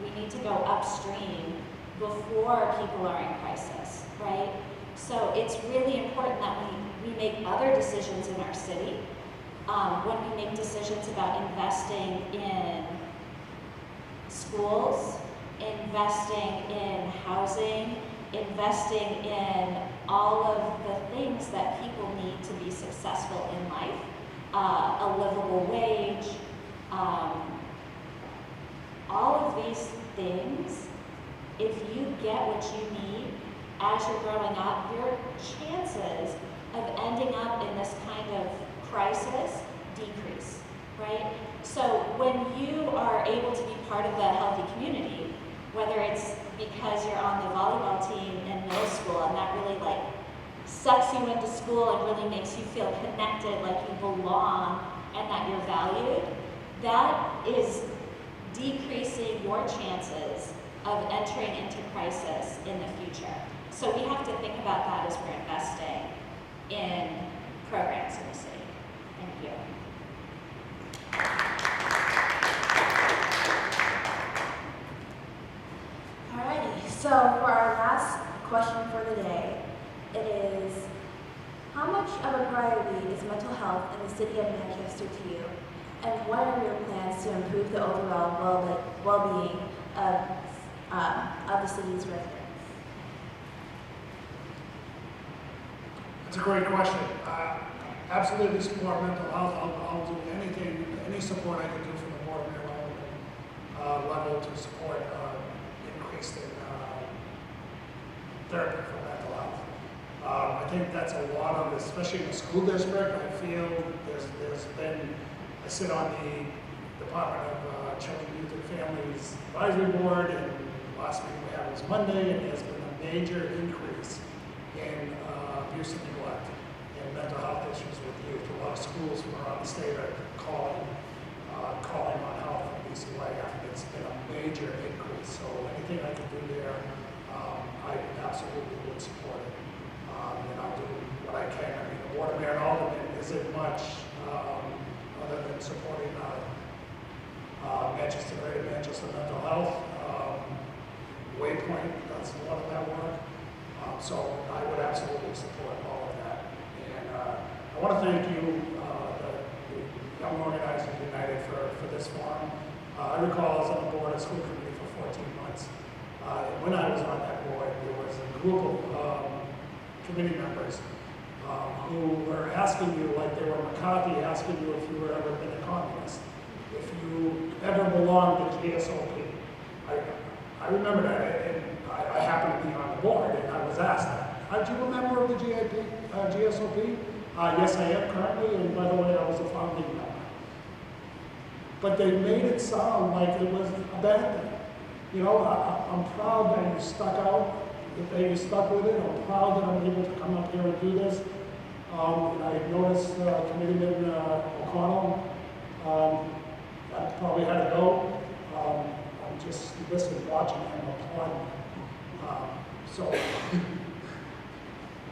We need to go upstream before people are in crisis, right? So it's really important that we make other decisions in our city. When we make decisions about investing in schools, investing in housing, investing in all of the things that people need to be successful in life, a livable wage, all of these things, if you get what you need as you're growing up, your chances of ending up in this kind of crisis decrease, right? So when you are able to be part of a healthy community, whether it's because you're on the volleyball team in middle school and that really like sucks you into school and really makes you feel connected, like you belong and that you're valued, that is decreasing your chances of entering into crisis in the future. So we have to think about that as we're investing in programs in the city. Thank you. Alrighty, so for our last question for the day, it is, how much of a priority is mental health in the city of McAllister to you? And what are your plans to improve the overall well-being of the city's residents? That's a great question. Absolutely support mental health. I'll do anything, any support I can do from the board of mayor level to support increased in therapy for mental health. I think that's a lot of, especially in the school district. I feel there's been, I sit on the Department of Children, Youth, and Families Advisory Board, and last meeting we had was Monday, and there's been a major increase in abuse and neglect and mental health issues with youth. A lot of schools from around the state are calling on help from BCY. It's been a major increase, so anything I can do there, I absolutely would support it. And I'll do what I can. I mean, the Board of Mayor and Alderman isn't much other than supporting Greater Manchester Mental Health. Waypoint does a lot of that work. So I would absolutely support all of that. And I want to thank you, the Young Organizers United, for this forum. I recall I was on the board of school committee for 14 months. When I was on that board, there was a group of committee members who were asking you, like they were McCarthy, asking you if you were ever been a communist, if you ever belonged to GSOP. I remember that, and I happened to be on the board, and I was asked that. Are you a member of the GSOP? Yes, I am currently, and by the way, I was a founding member. But they made it sound like it was a bad thing. You know, I'm proud that you stuck out, that you stuck with it. I'm proud that I'm able to come up here and do this. And I noticed Committeeman O'Connell, I probably had to go. I'm just listening, watching him applauding. So,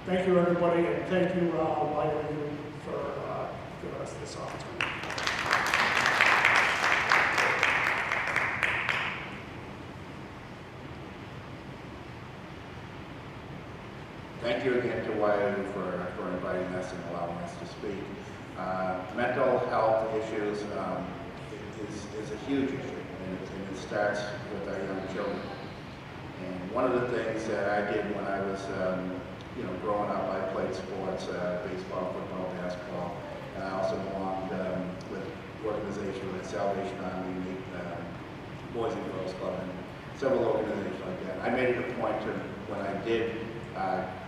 thank you everybody, and thank you, Y.O.U, for giving us this opportunity. Thank you again to Y.O.U for inviting us and allowing us to speak. Mental health issues is a huge issue, and it starts with our young children. And one of the things that I did when I was, growing up, I played sports, baseball, football, basketball, and I also belonged with organizations like Salvation Army, Boys and Girls Club, and several organizations like that. I made it a point to, when I did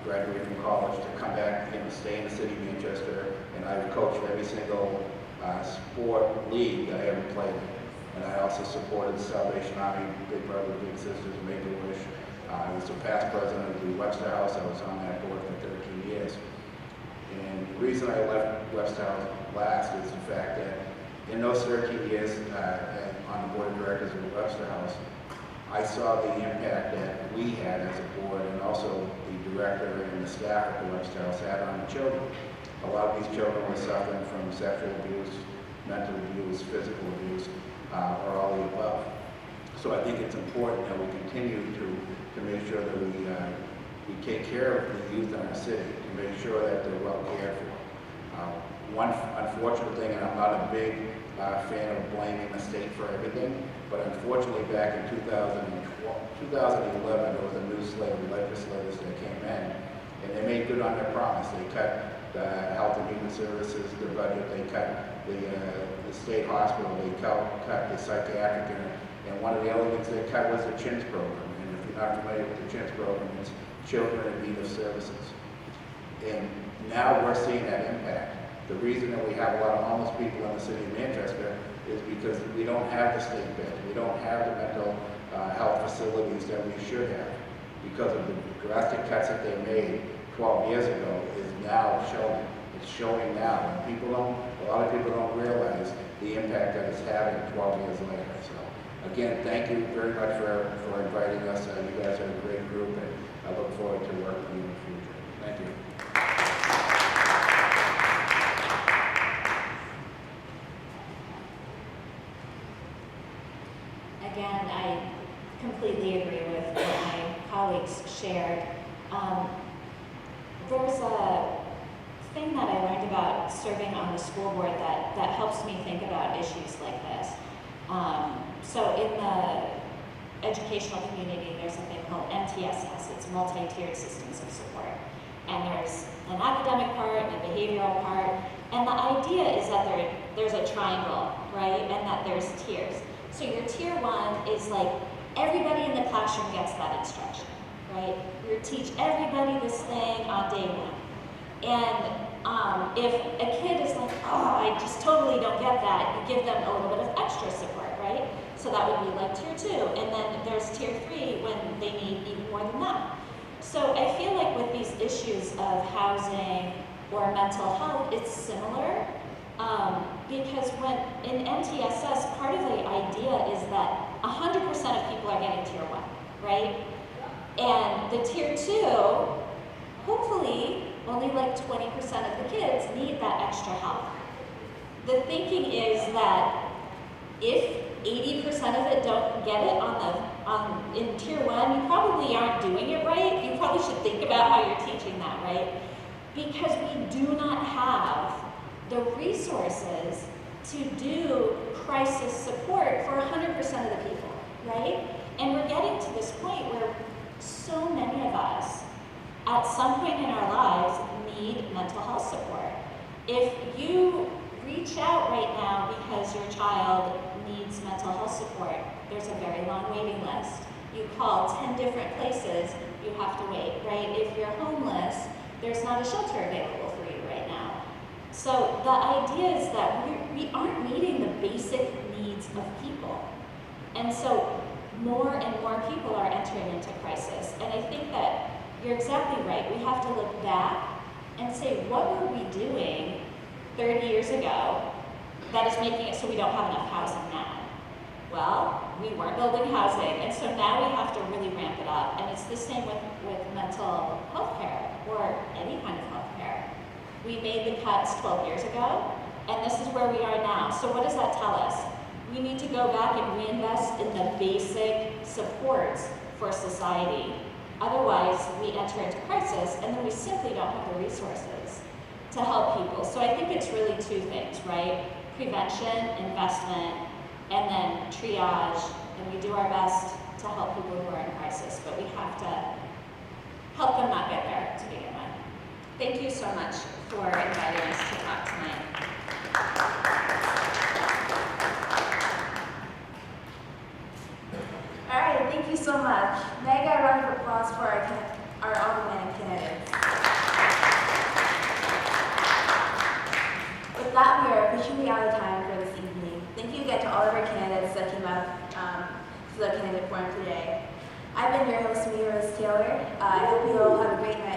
graduate from college, to come back and stay in the city of Manchester, and I've coached every single sport league I ever played in. And I also supported the Salvation Army, Big Brother, Big Sisters, Make-A-Wish. I was the past president of the Webster House. I was on that board for 13 years. And the reason I left Webster House last is the fact that in those 13 years on the board of directors of the Webster House, I saw the impact that we had as a board, and also the director and the staff at the Webster House had on the children. A lot of these children were suffering from sexual abuse, mental abuse, physical abuse, or all the above. So I think it's important that we continue to make sure that we take care of the youth in our city, to make sure that they're well cared for. One unfortunate thing, and I'm not a big fan of blaming the state for everything, but unfortunately back in 2011 there was a new slate of legislators that came in, and they made good on their promise. They cut the Health and Human Services, their budget, they cut the state hospital, they cut the psychiatric, and one of the other things they cut was the CHINS program. And if you're not familiar with the CHINS program, it's Children in Need of Services. And now we're seeing that impact. The reason that we have a lot of homeless people in the city of Manchester is because we don't have the state bed. We don't have the mental health facilities that we should have, because of the drastic cuts that they made 12 years ago is now showing. It's showing now, and a lot of people don't realize the impact that it's having 12 years later. So again, thank you very much for inviting us. You guys are a great group, and I look forward to working with you in the future. Thank you. Again, I completely agree with what my colleagues shared. There was a thing that I learned about serving on the school board that helps me think about issues like this. So in the educational community, there's a thing called MTSS. It's multi-tiered systems of support. And there's an academic part and a behavioral part. And the idea is that there's a triangle, right? And that there's tiers. So your tier 1 is like everybody in the classroom gets that instruction, right? You teach everybody this thing on day 1. And if a kid is like, oh, I just totally don't get that, you give them a little bit of extra support, right? So that would be like tier 2. And then there's tier 3 when they need even more than that. So I feel like with these issues of housing or mental health, it's similar. Because when in MTSS, part of the idea is that 100% of people are getting tier 1, right? And the tier 2, hopefully, only like 20% of the kids need that extra help. The thinking is that if 80% of it don't get it in tier 1, you probably aren't doing it right. You probably should think about how you're teaching that, right? Because we do not have the resources to do crisis support for 100% of the people, right? And we're getting to this point where so many of us, at some point in our lives, need mental health support. If you reach out right now because your child needs mental health support, there's a very long waiting list. You call 10 different places, you have to wait, right? If you're homeless, there's not a shelter available for you right now. So the idea is that we aren't meeting the basic needs of people. And so more and more people are entering into crisis. And I think that you're exactly right. We have to look back and say, what were we doing 30 years ago that is making it so we don't have enough housing now? Well, we weren't building housing, and so now we have to really ramp it up. And it's the same with mental health care or any kind of health care. We made the cuts 12 years ago, and this is where we are now. So what does that tell us? We need to go back and reinvest in the basic supports for society. Otherwise, we enter into crisis, and then we simply don't have the resources to help people. So I think it's really two things, right? Prevention, investment, and then triage, and we do our best to help people who are in crisis, but we have to help them not get there to begin with. Thank you so much for inviting us to talk tonight. All right, thank you so much. May I get a round of applause for our aldermen and candidates. With that, we are officially out of time for this evening. Thank you again to all of our candidates that came up to the candidate forum today. I've been your host, Rose Taylor. I hope you all have a great night.